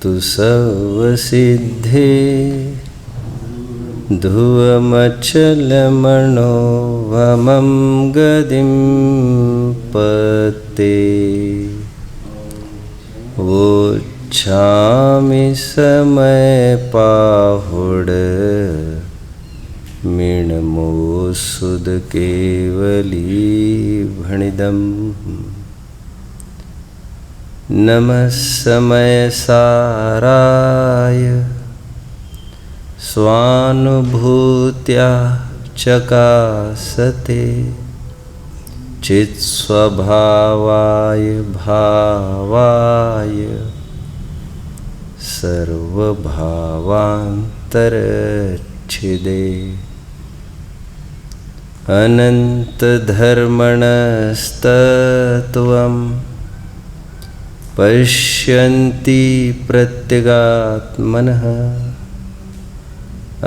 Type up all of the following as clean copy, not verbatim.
तु सर्वसिद्धे ध्रुवमचलमनोभमं गदिं पते वोच्छामि समयपाहुड मीणमोऽसुद केवलीभणिदम् नमः समयसाराय स्वानुभूत्या चकासते चित्स्वभावाय भावाय सर्वभावान्तरच्छिदे अनन्तधर्मणस्तत्त्वम् पश्यन्ति प्रत्यगात्मनः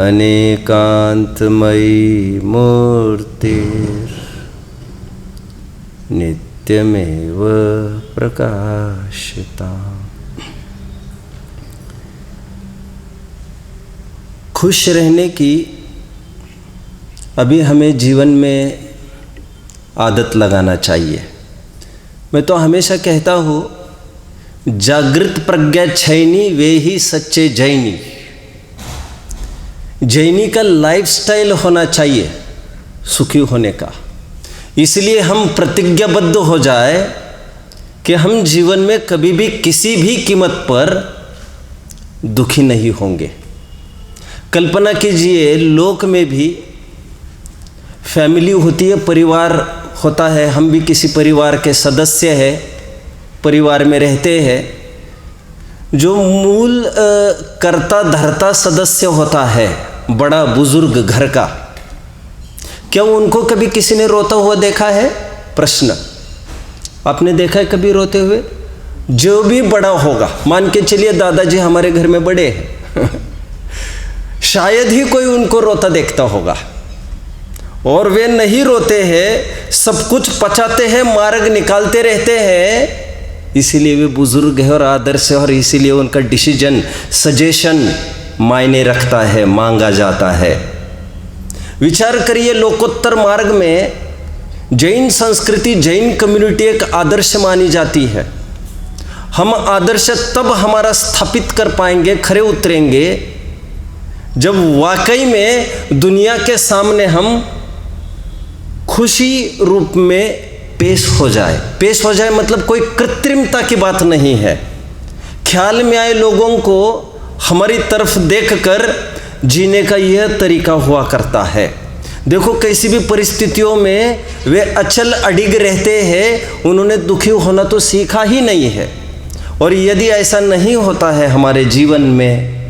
अनेकान्तमयी मूर्तिर्नित्यमेव प्रकाशिता। खुश रहने की अभी हमें जीवन में आदत लगाना चाहिए। मैं तो हमेशा कहता हूँ, जागृत प्रज्ञा छैनी वे ही सच्चे जैनी। जैनी का लाइफस्टाइल होना चाहिए सुखी होने का। इसलिए हम प्रतिज्ञाबद्ध हो जाए कि हम जीवन में कभी भी किसी भी कीमत पर दुखी नहीं होंगे। कल्पना कीजिए, लोक में भी फैमिली होती है, परिवार होता है, हम भी किसी परिवार के सदस्य हैं, परिवार में रहते हैं। जो मूल कर्ता धर्ता सदस्य होता है, बड़ा बुजुर्ग घर का, क्या उनको कभी किसी ने रोता हुआ देखा है? प्रश्न, आपने देखा है कभी रोते हुए? जो भी बड़ा होगा, मान के चलिए दादाजी हमारे घर में बड़े हैं शायद ही कोई उनको रोता देखता होगा। और वे नहीं रोते हैं, सब कुछ पचाते हैं, मार्ग निकालते रहते हैं। इसीलिए वे बुजुर्ग है और आदर्श है, और इसीलिए उनका डिसीजन, सजेशन मायने रखता है, मांगा जाता है। विचार करिए, लोकोत्तर मार्ग में जैन संस्कृति, जैन कम्युनिटी एक आदर्श मानी जाती है। हम आदर्श तब हमारा स्थापित कर पाएंगे, खरे उतरेंगे, जब वाकई में दुनिया के सामने हम खुशी रूप में पेश हो जाए। पेश हो जाए मतलब कोई कृत्रिमता की बात नहीं है। ख्याल में आए लोगों को हमारी तरफ देखकर जीने का यह तरीका हुआ करता है। देखो, कैसी भी परिस्थितियों में वे अचल अडिग रहते हैं, उन्होंने दुखी होना तो सीखा ही नहीं है। और यदि ऐसा नहीं होता है हमारे जीवन में,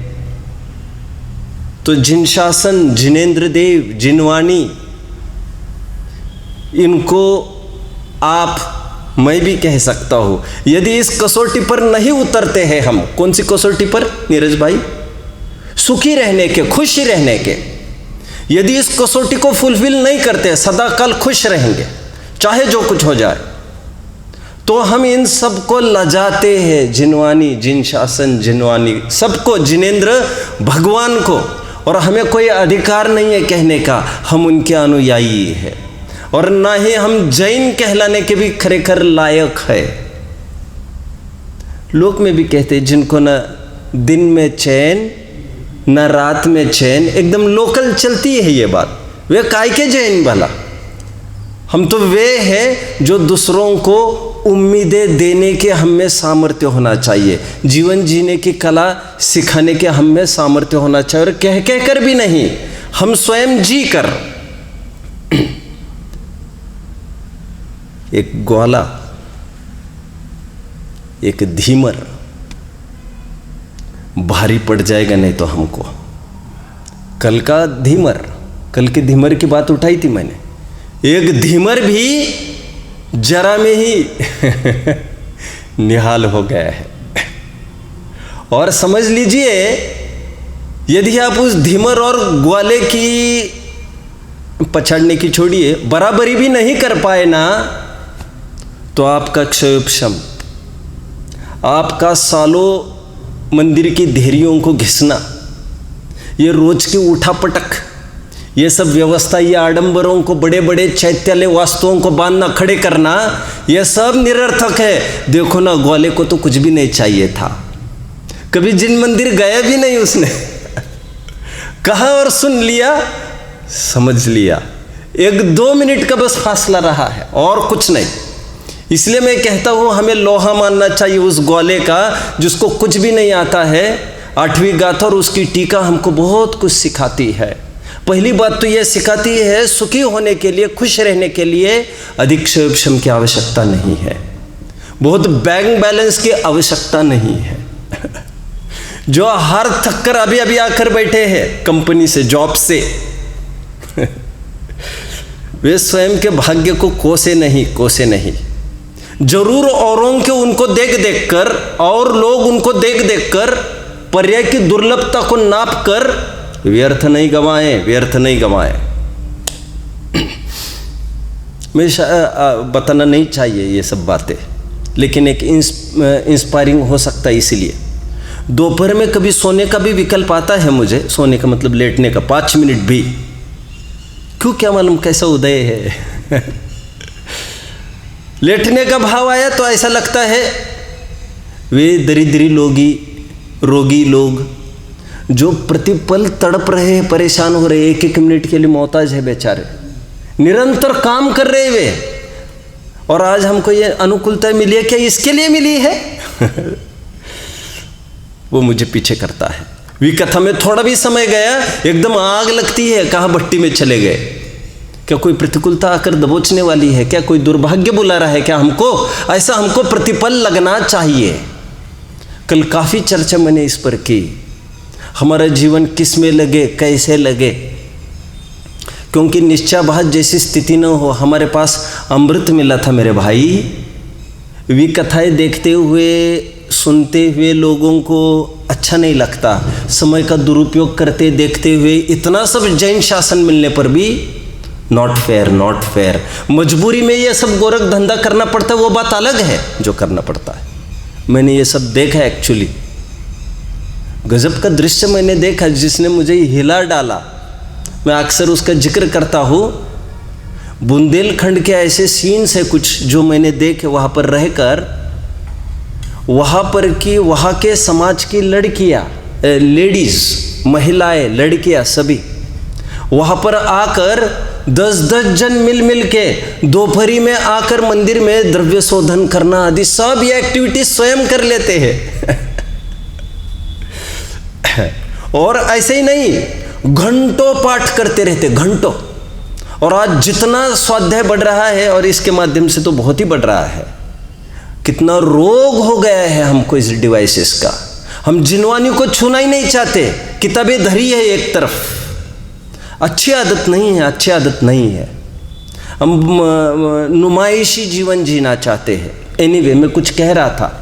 तो जिनशासन, जिनेंद्र देव, जिनवाणी, इनको आप, मैं भी कह सकता हूँ, यदि इस कसौटी पर नहीं उतरते हैं हम। कौन सी कसौटी पर नीरज भाई? सुखी रहने के, खुश रहने के। यदि इस कसौटी को फुलफिल नहीं करते, सदाकाल खुश रहेंगे चाहे जो कुछ हो जाए, तो हम इन सबको लजाते हैं। जिनवाणी, जिनशासन, जिनवाणी, सबको, जिनेंद्र भगवान को। और हमें कोई अधिकार नहीं है कहने का हम उनके अनुयायी हैं, और ना ही हम जैन कहलाने के भी खरेखर लायक है। लोक में भी कहते हैं, जिनको न दिन में चैन न रात में चैन, एकदम लोकल चलती है ये बात। वे काय के जैन भला? हम तो वे हैं जो दूसरों को उम्मीदें देने के हम में सामर्थ्य होना चाहिए, जीवन जीने की कला सिखाने के हम में सामर्थ्य होना चाहिए। और कह कह कर भी नहीं, हम स्वयं जी कर। एक ग्वाला, एक धीमर भारी पड़ जाएगा नहीं तो हमको। कल का धीमर, कल के धीमर की बात उठाई थी मैंने। एक धीमर भी जरा में ही निहाल हो गया है। और समझ लीजिए, यदि आप उस धीमर और ग्वाले की, पछाड़ने की छोड़िए, बराबरी भी नहीं कर पाए ना, तो आपका क्षयोपशम, आपका सालों मंदिर की देहरियों को घिसना, ये रोज की उठापटक, ये सब व्यवस्था, ये आडंबरों को, बड़े बड़े चैत्यालय वास्तुओं को बांधना, खड़े करना, ये सब निरर्थक है। देखो ना, ग्वाले को तो कुछ भी नहीं चाहिए था, कभी जिन मंदिर गया भी नहीं उसने कहा और सुन लिया, समझ लिया, 1-2 मिनट का बस फासला रहा है और कुछ नहीं। इसलिए मैं कहता हूँ हमें लोहा मानना चाहिए उस ग्वाले का जिसको कुछ भी नहीं आता है। 8वीं गाथा और उसकी टीका हमको बहुत कुछ सिखाती है। पहली बात तो यह सिखाती है, सुखी होने के लिए, खुश रहने के लिए अधिक क्षय की आवश्यकता नहीं है, बहुत बैंक बैलेंस की आवश्यकता नहीं है। जो हार थक कर अभी अभी आकर बैठे हैं कंपनी से, जॉब से वे स्वयं के भाग्य को कोसे नहीं। जरूर औरों के उनको देख देख कर, और लोग उनको देख देख कर पर्याय की दुर्लभता को नाप कर व्यर्थ नहीं गवाएं। मैं बताना नहीं चाहिए ये सब बातें, लेकिन एक इंस्पायरिंग हो सकता है। इसलिए दोपहर में कभी सोने का भी विकल्प आता है मुझे, सोने का मतलब लेटने का, 5 मिनट भी, क्यों क्या मालूम कैसा उदय है लेटने का भाव आया तो ऐसा लगता है वे दरिद्री रोगी लोग जो प्रतिपल तड़प रहे हैं, परेशान हो रहे, 1-1 मिनट के लिए मोहताज है बेचारे, निरंतर काम कर रहे वे, और आज हमको ये अनुकूलता मिली है, क्या इसके लिए मिली है वो मुझे पीछे करता है। विकथा में थोड़ा भी समय गया एकदम आग लगती है, कहाँ भट्टी में चले गए। क्या कोई प्रतिकूलता आकर दबोचने वाली है? क्या कोई दुर्भाग्य बुला रहा है क्या हमको? ऐसा हमको प्रतिपल लगना चाहिए। कल काफ़ी चर्चा मैंने इस पर की, हमारा जीवन किस में लगे, कैसे लगे, क्योंकि निश्चयाभास जैसी स्थिति न हो। हमारे पास अमृत मिला था मेरे भाई, विकथाएं देखते हुए, सुनते हुए लोगों को अच्छा नहीं लगता, समय का दुरुपयोग करते देखते हुए, इतना सब जैन शासन मिलने पर भी नॉट फेयर। मजबूरी में ये सब गोरख धंधा करना पड़ता है, वो बात अलग है जो करना पड़ता है। मैंने ये सब देखा एक्चुअली, गजब का दृश्य मैंने देखा जिसने मुझे हिला डाला। मैं अक्सर उसका जिक्र करता हूँ। बुंदेलखंड के ऐसे सीन्स है कुछ जो मैंने देखे वहाँ पर रहकर, वहाँ के समाज की लड़कियाँ, लेडीज़, महिलाएं, लड़कियाँ सभी वहाँ पर आकर 10-10 जन मिल के दोपहरी में आकर मंदिर में द्रव्य शोधन करना आदि सब ये एक्टिविटी स्वयं कर लेते हैं और ऐसे ही नहीं, घंटों पाठ करते रहते, घंटों। और आज जितना स्वाध्याय बढ़ रहा है, और इसके माध्यम से तो बहुत ही बढ़ रहा है, कितना रोग हो गया है हमको इस डिवाइसेस का। हम जिनवानी को छूना ही नहीं चाहते, किताबें धरी है एक तरफ, अच्छी आदत नहीं है। हम नुमाइशी जीवन जीना चाहते हैं। एनीवे, मैं कुछ कह रहा था,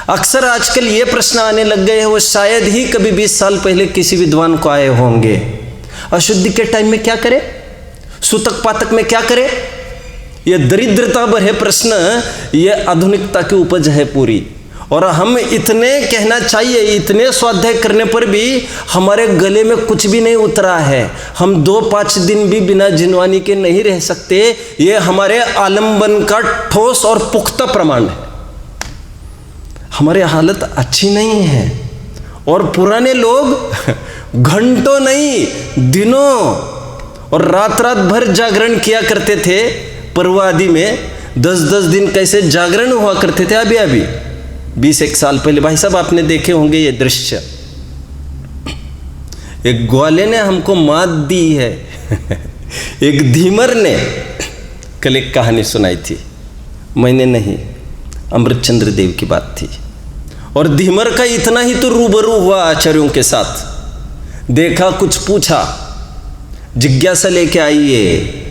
अक्सर आजकल ये प्रश्न आने लग गए हैं, वो शायद ही कभी 20 साल पहले किसी विद्वान को आए होंगे। अशुद्धि के टाइम में क्या करें, सूतक पातक में क्या करें? ये दरिद्रता भरे प्रश्न, ये आधुनिकता की उपज है पूरी। और हम इतने कहना चाहिए, इतने स्वाध्याय करने पर भी हमारे गले में कुछ भी नहीं उतरा है। हम 2-5 दिन भी बिना जिनवानी के नहीं रह सकते। ये हमारे आलम्बन का ठोस और पुख्ता प्रमाण है। हमारी हालत अच्छी नहीं है। और पुराने लोग घंटों नहीं, दिनों और रात भर जागरण किया करते थे। पर्व आदि में 10-10 दिन कैसे जागरण हुआ करते थे। अभी 20-1 साल पहले, भाई साहब आपने देखे होंगे ये दृश्य। एक ग्वाले ने हमको मात दी है एक धीमर ने कल एक कहानी सुनाई थी, मैंने नहीं, अमृतचंद्र देव की बात थी। और धीमर का इतना ही तो रूबरू हुआ आचार्यों के साथ, देखा, कुछ पूछा, जिज्ञासा लेके आइए,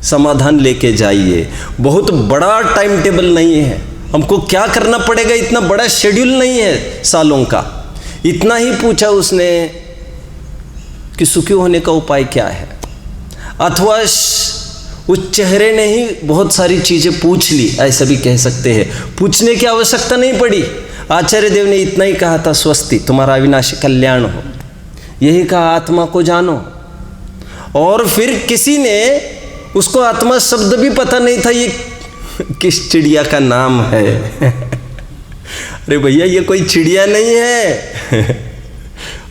समाधान लेके जाइए। बहुत बड़ा टाइम टेबल नहीं है, हमको क्या करना पड़ेगा इतना बड़ा शेड्यूल नहीं है सालों का। इतना ही पूछा उसने कि सुखी होने का उपाय क्या है, अथवा उस चेहरे ने ही बहुत सारी चीज़ें पूछ ली, ऐसा भी कह सकते हैं। पूछने की आवश्यकता नहीं पड़ी, आचार्य देव ने इतना ही कहा था, स्वस्ति, तुम्हारा अविनाशी कल्याण हो, यही कहा, आत्मा को जानो। और फिर किसी ने, उसको आत्मा शब्द भी पता नहीं था, ये किस चिड़िया का नाम है। अरे भैया, ये कोई चिड़िया नहीं है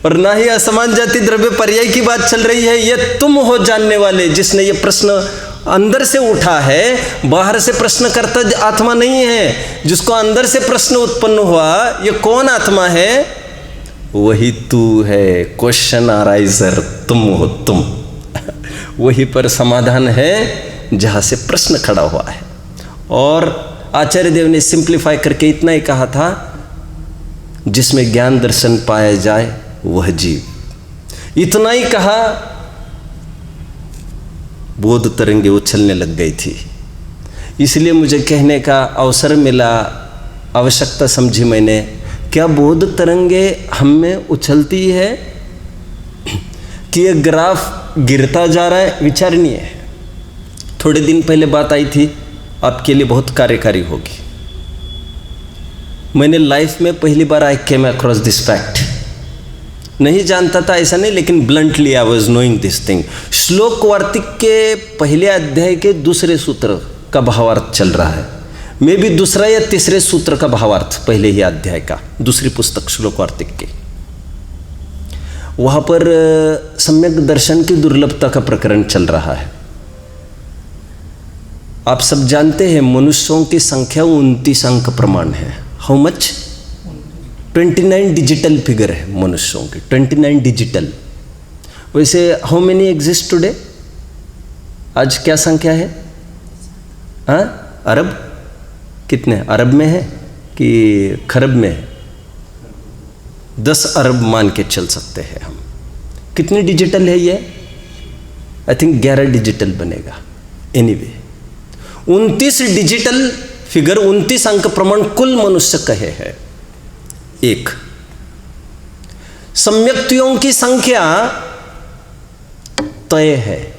और ना ही असमान जाति द्रव्य पर्याय की बात चल रही है। ये तुम हो जानने वाले, जिसने ये प्रश्न अंदर से उठा है, बाहर से प्रश्न करता आत्मा नहीं है। जिसको अंदर से प्रश्न उत्पन्न हुआ, ये कौन आत्मा है? वही तू है, क्वेश्चन अराइजर, तुम हो तुम। वही पर समाधान है जहाँ से प्रश्न खड़ा हुआ है। और आचार्य देव ने सिंप्लीफाई करके इतना ही कहा था, जिसमें ज्ञान दर्शन पाया जाए वह जीव। इतना ही कहा, बोध तरंगे उछलने लग गई थी। इसलिए मुझे कहने का अवसर मिला, आवश्यकता समझी मैंने, क्या बोध तरंगे हम में उछलती है कि ये ग्राफ गिरता जा रहा है? विचारणीय है। थोड़े दिन पहले बात आई थी, आपके लिए बहुत कार्यकारी होगी। मैंने लाइफ में पहली बार आई केम अक्रॉस दिस फैक्ट। नहीं जानता था ऐसा नहीं, लेकिन bluntly I was knowing this thing. श्लोक वार्तिक के पहले अध्याय के दूसरे सूत्र का भावार्थ चल रहा है। मे भी दूसरा या तीसरे सूत्र का भावार्थ पहले ही अध्याय का, दूसरी पुस्तक श्लोक वार्तिक के। वहां पर सम्यक दर्शन की दुर्लभता का प्रकरण चल रहा है। आप सब जानते हैं, मनुष्यों की संख्या 29 अंक प्रमाण है। How much? 29 डिजिटल फिगर है मनुष्यों की, 29 डिजिटल। वैसे हाउ मेनी एग्जिस्ट टुडे? आज क्या संख्या है? हाँ, अरब? कितने अरब में है कि खरब में है? 10 अरब मान के चल सकते हैं हम। कितनी डिजिटल है ये? आई थिंक 11 डिजिटल बनेगा। एनीवे, 29 डिजिटल फिगर, 29 अंक प्रमाण कुल मनुष्य कहे है। एक सम्यक्तियों की संख्या तय है।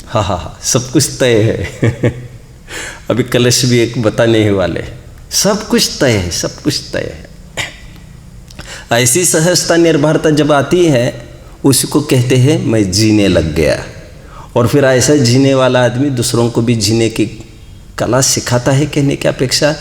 हा हा हा, सब कुछ तय है। अभी कलश भी एक बताने ही वाले। सब कुछ तय है, सब कुछ तय है। ऐसी सहजता निर्भरता जब आती है, उसी को कहते हैं मैं जीने लग गया। और फिर ऐसा जीने वाला आदमी दूसरों को भी जीने की कला सिखाता है। कहने की अपेक्षा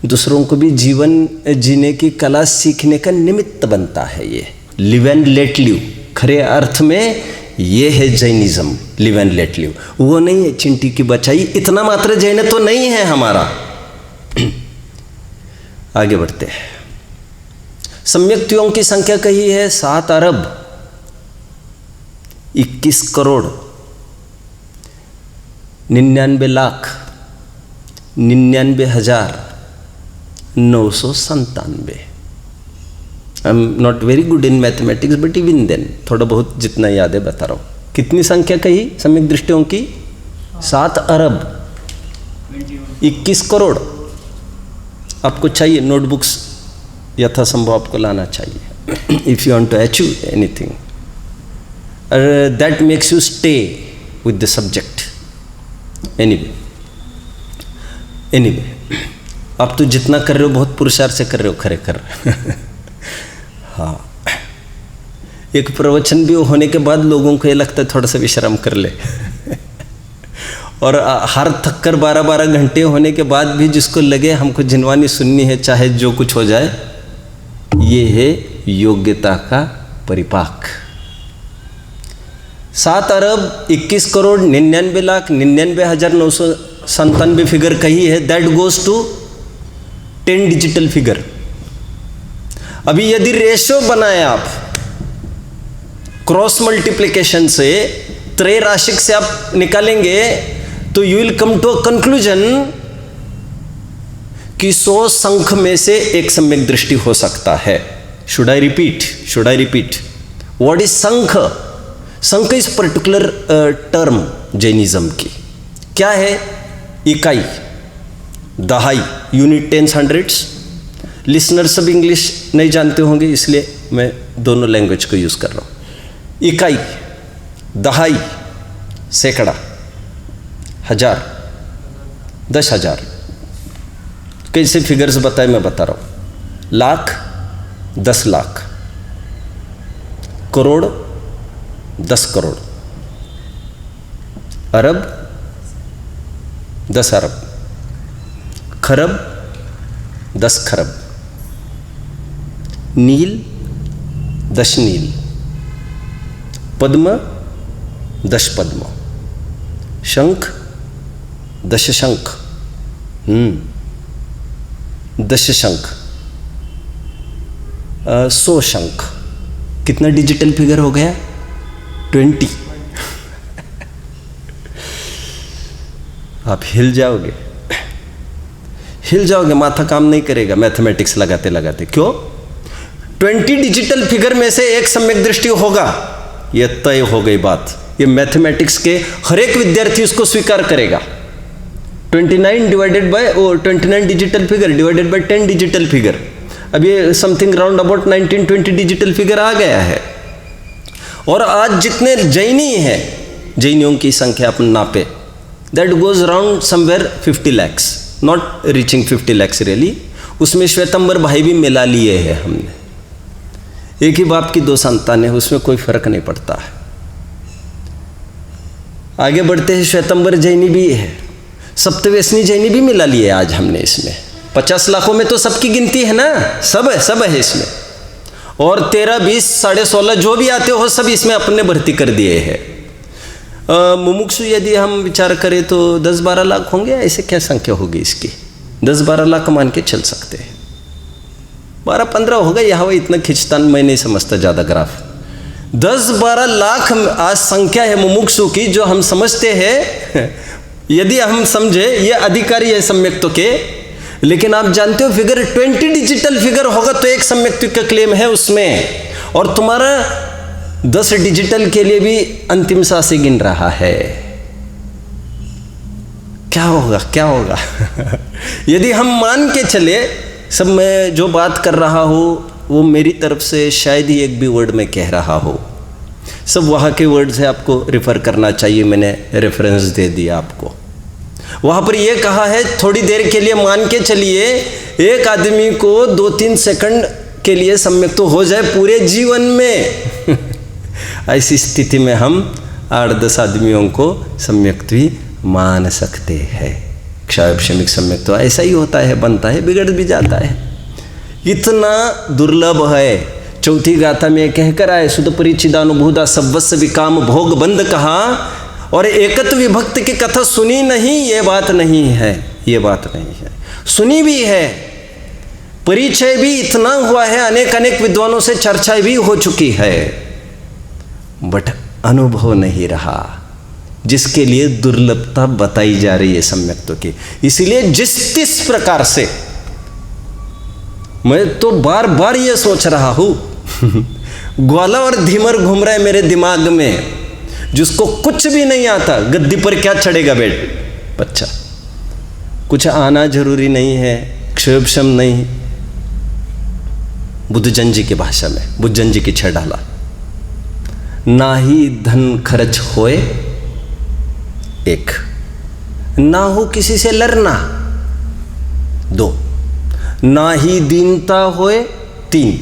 दूसरों को भी जीवन जीने की कला सीखने का निमित्त बनता है। ये लिव एंड लेट लिव, खरे अर्थ में ये है Jainism. Live and let live, वो नहीं है चिंटी की बचाई, इतना मात्र जैन तो नहीं है हमारा। आगे बढ़ते हैं। सम्यक्तियों की संख्या कही है 7 अरब 21 crore 99 lakh 99,997। I am not very good in mathematics, but even then थोड़ा बहुत जितना याद है बता रहा हूँ। कितनी संख्या कही सम्यक दृष्टियों की? 7 अरब 21 करोड़। आपको चाहिए नोटबुक्स, यथासंभव आपको लाना चाहिए if you want to achieve anything. That makes you stay with the subject. Anyway, आप तो जितना कर रहे हो बहुत पुरुषार्थ से कर रहे हो, खरे कर। हाँ, एक प्रवचन भी होने के बाद लोगों को ये लगता है थोड़ा सा विश्राम कर ले। और हर थक कर 12-12 घंटे होने के बाद भी जिसको लगे हमको जिनवानी सुननी है, चाहे जो कुछ हो जाए, ये है योग्यता का परिपाक। 7 अरब 21 करोड़ 99,99,997 फिगर कही है। That goes to 10 digital figure. अभी यदि रेशो बनाए आप क्रॉस मल्टीप्लिकेशन से, त्रैराशिक से आप निकालेंगे, तो you will come to a conclusion कि 100 संख में से एक सम्यक दृष्टि हो सकता है। Should I repeat what is संख? संख इज पर्टिकुलर टर्म जैनिज्म की। क्या है? इकाई, दहाई, यूनिट, टेंस, हंड्रेड्स। लिसनर सब इंग्लिश नहीं जानते होंगे, इसलिए मैं दोनों लैंग्वेज को यूज कर रहा हूं। इकाई, दहाई, सैकड़ा, हजार, 10,000। कैसे फिगर्स बताए मैं बता रहा हूं। लाख 10 लाख, करोड़ 10 करोड़, अरब 10 अरब, खरब 10 खरब, नील 10 नील, पद्म 10 पद्म, शंख 10 शंख, 10 शंख, 100 शंख। कितना डिजिटल फिगर हो गया? 20। आप हिल जाओगे, माथा काम नहीं करेगा मैथमेटिक्स लगाते लगाते। क्यों? 20 डिजिटल फिगर में से एक सम्यक दृष्टि होगा, यह तय हो गई बात। ये मैथमेटिक्स के हर एक विद्यार्थी उसको स्वीकार करेगा। 29 digital figure divided by 10 digital figure, अब ये something round about 19-20 digital figure आ गया है। और आज जितने जैनी हैं, जैनियों की संख्या अपन नापे, that goes around somewhere 50 lakhs, not reaching 50 lakhs really. उसमें श्वेतंबर भाई भी मिला लिए हैं हमने, एक ही बाप की 2 संतान है, उसमें कोई फर्क नहीं पड़ता है। आगे बढ़ते हैं, श्वेतंबर जैनी भी है, सप्तव्यसनी जैनी भी मिला लिए आज हमने इसमें। 50 लाखों में तो सबकी गिनती है ना, सब है इसमें। और 13, 20, 16.5 जो भी आते हो सब इसमें अपने भर्ती कर दिए हैं। मुमुक्षु यदि हम विचार करें तो 10-12 लाख होंगे, ऐसे क्या संख्या होगी इसकी? 10-12 लाख मान के चल सकते हैं, 12-15 होगा, यहाँ इतना खिंचतान मैं नहीं समझता ज़्यादा ग्राफ। 10-12 लाख आज संख्या है मुमुक्षु की, जो हम समझते हैं यदि हम समझे ये अधिकारी है सम्यक्त्व के। लेकिन आप जानते हो फिगर 20 डिजिटल फिगर होगा तो एक सम्यक्त्व का क्लेम है उसमें, और तुम्हारा 10 डिजिटल के लिए भी अंतिम सांसें गिन रहा है। क्या होगा यदि हम मान के चले, सब मैं जो बात कर रहा हूँ वो मेरी तरफ से शायद ही एक भी वर्ड में कह रहा हो, सब वहाँ के वर्ड से आपको रेफर करना चाहिए। मैंने रेफरेंस दे दिया आपको, वहाँ पर यह कहा है थोड़ी देर के लिए मान के चलिए एक आदमी को 2-3 सेकंड के लिए सम्यक तो हो जाए पूरे जीवन में ऐसी स्थिति में हम 8-10 आदमियों को सम्यक भी मान सकते हैं। क्षायक्षमिक सम्यक तो ऐसा ही होता है, बनता है, बिगड़ भी जाता है, इतना दुर्लभ है। चौथी गाथा में कहकर आए, सुध परिचिदानुभूता सब्वस्व विकाम भोग बंद कहा, और एकत्व विभक्त की कथा सुनी नहीं, ये बात नहीं है, सुनी भी है, परिचय भी इतना हुआ है, अनेक विद्वानों से चर्चा भी हो चुकी है, बट अनुभव नहीं रहा, जिसके लिए दुर्लभता बताई जा रही है सम्यक्त्व की। इसलिए जिस प्रकार से मैं तो बार बार ये सोच रहा हूं ग्वाला और धीमर घूम रहा है मेरे दिमाग में, जिसको कुछ भी नहीं आता, गद्दी पर क्या चढ़ेगा बच्चा, कुछ आना जरूरी नहीं है, क्षोभशम नहीं। बुद्धजन जी की भाषा में, बुद्धजन जी की 6 डाला, ना ही धन खर्च होए 1, ना हो किसी से लड़ना 2, ना ही दीनता होए 3,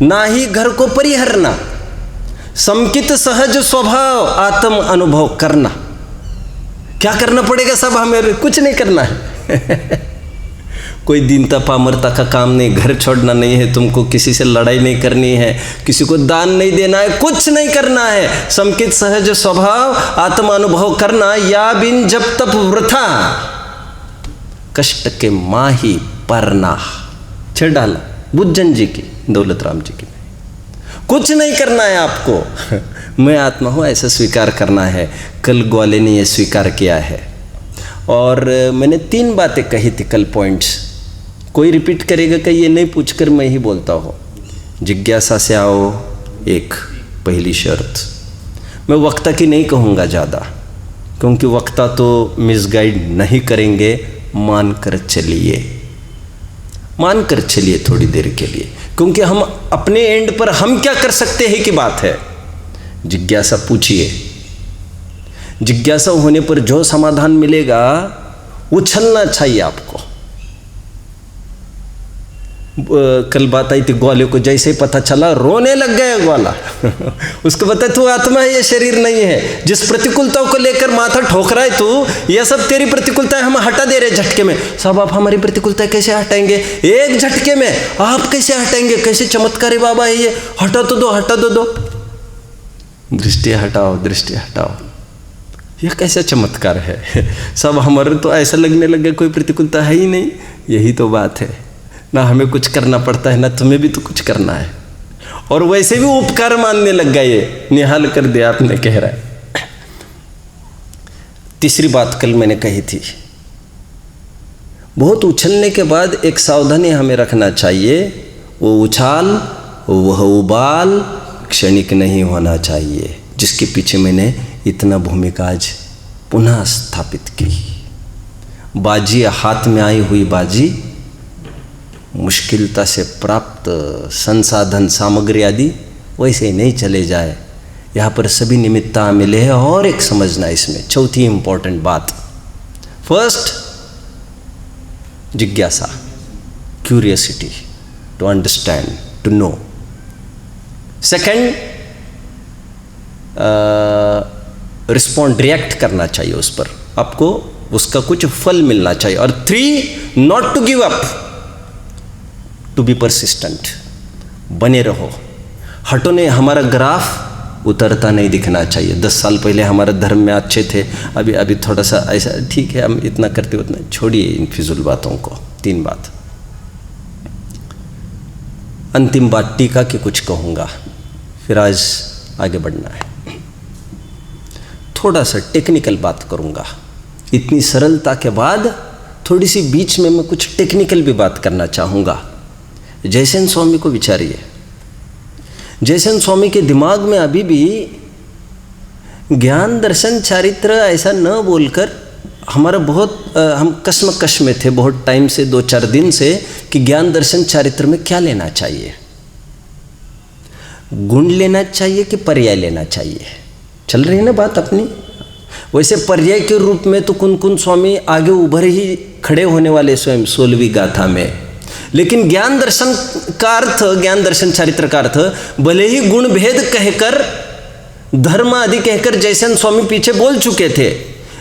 ना ही घर को परिहरना, समकित सहज स्वभाव आत्म अनुभव करना। क्या करना पड़ेगा? सब हमें कुछ नहीं करना है कोई दीनता पामरता का काम नहीं, घर छोड़ना नहीं है तुमको, किसी से लड़ाई नहीं करनी है, किसी को दान नहीं देना है, कुछ नहीं करना है, समकित सहज स्वभाव आत्म अनुभव करना। या बिन जब तप वृथा कष्ट के माही परना। 6 डाला बुद्धजन जी की, दौलत राम जी की। कुछ नहीं करना है आपको मैं आत्मा हूँ ऐसा स्वीकार करना है। कल ग्वाले ने यह स्वीकार किया है, और मैंने 3 बातें कही थी कल, पॉइंट्स। कोई रिपीट करेगा कि ये नहीं पूछकर मैं ही बोलता हूँ। जिज्ञासा से आओ, एक पहली शर्त। मैं वक्ता की नहीं कहूँगा ज़्यादा, क्योंकि वक्ता तो मिसगाइड नहीं करेंगे। मान कर चलिए थोड़ी देर के लिए, क्योंकि हम अपने एंड पर हम क्या कर सकते हैं की बात है। जिज्ञासा पूछिए, जिज्ञासा होने पर जो समाधान मिलेगा उछलना चाहिए आपको। कल बात आई थी, ग्वाले को जैसे ही पता चला रोने लग गया ग्वाला। उसको पता तू आत्मा है, ये शरीर नहीं है। जिस प्रतिकूलताओं को लेकर माथा ठोक रहा है तू, ये सब तेरी प्रतिकूलता है, हम हटा दे रहे झटके में। साहब आप हमारी प्रतिकूलता कैसे हटाएंगे? एक झटके में आप कैसे हटाएंगे? कैसे चमत्कारी बाबा है ये, हटा तो दो, हटा तो दो। दृष्टि हटाओ, दृष्टि हटाओ, यह कैसा चमत्कार है? सब हमारे तो ऐसा लगने लगे कोई प्रतिकूलता है ही नहीं। यही तो बात है ना, हमें कुछ करना पड़ता है ना तुम्हें भी तो कुछ करना है। और वैसे भी उपकार मानने लग गए, ये निहाल कर दिया आपने, कह रहा है। तीसरी बात कल मैंने कही थी, बहुत उछलने के बाद एक सावधानी हमें रखना चाहिए, वो उछाल वह उबाल क्षणिक नहीं होना चाहिए, जिसके पीछे मैंने इतना भूमिका आज पुनः स्थापित की। बाजी, हाथ में आई हुई बाजी, मुश्किलता से प्राप्त संसाधन सामग्री आदि वैसे ही नहीं चले जाए। यहाँ पर सभी निमित्ता मिले हैं। और एक समझना इसमें, चौथी इंपॉर्टेंट बात, फर्स्ट जिज्ञासा, curiosity, to understand, to know. Second respond, react करना चाहिए उस पर, आपको उसका कुछ फल मिलना चाहिए। और three, not to give up, to be persistent, बने रहो, हटो नहीं। हमारा ग्राफ उतरता नहीं दिखना चाहिए। 10 साल पहले हमारे धर्म में अच्छे थे, अभी थोड़ा सा ऐसा, ठीक है हम इतना करते उतना, छोड़िए इन फिजूल बातों को। 3 बात, अंतिम बात टीका की कुछ कहूँगा, फिर आज आगे बढ़ना है। थोड़ा सा टेक्निकल बात करूँगा। इतनी सरलता के बाद थोड़ी सी बीच में मैं कुछ टेक्निकल भी बात करना चाहूँगा। जयसेन स्वामी को विचारिए, जयसेन स्वामी के दिमाग में अभी भी ज्ञान दर्शन चारित्र ऐसा न बोलकर, हमारा बहुत हम कश्मकश में थे बहुत टाइम से, 2-4 दिन से, कि ज्ञान दर्शन चारित्र में क्या लेना चाहिए, गुण लेना चाहिए कि पर्याय लेना चाहिए। चल रही है ना बात अपनी। वैसे पर्याय के रूप में तो कुन स्वामी आगे उभर ही खड़े होने वाले स्वयं 16वीं गाथा में। लेकिन ज्ञान दर्शन का अर्थ, ज्ञान दर्शन चारित्र का अर्थ, भले ही गुण भेद कहकर, धर्म आदि कहकर जयसेन स्वामी पीछे बोल चुके थे,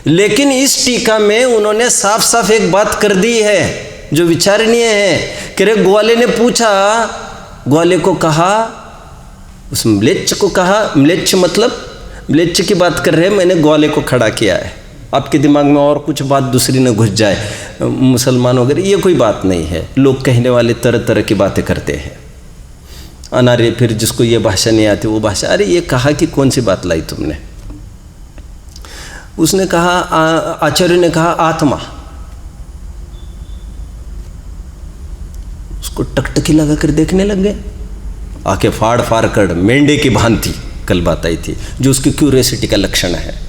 लेकिन इस टीका में उन्होंने साफ साफ एक बात कर दी है जो विचारणीय है। कि रे ग्वाले ने पूछा, ग्वाले को कहा, उस म्लेच्छ को कहा, म्लेच्छ मतलब म्लेच्छ की बात कर रहे हैं, मैंने ग्वाले को खड़ा किया है। आपके दिमाग में और कुछ बात दूसरी न घुस जाए, मुसलमान वगैरह, ये कोई बात नहीं है। लोग कहने वाले तरह तरह की बातें करते हैं, अनारे, फिर जिसको ये भाषा नहीं आती वो भाषा, अरे ये कहा कि कौन सी बात लाई तुमने? उसने कहा, आचार्य ने कहा आत्मा। उसको टकटकी लगा कर देखने लग गए, आके फाड़ फाड़ कर मेंढे की भांति, कल बात आई थी, जो उसकी क्यूरियोसिटी का लक्षण है।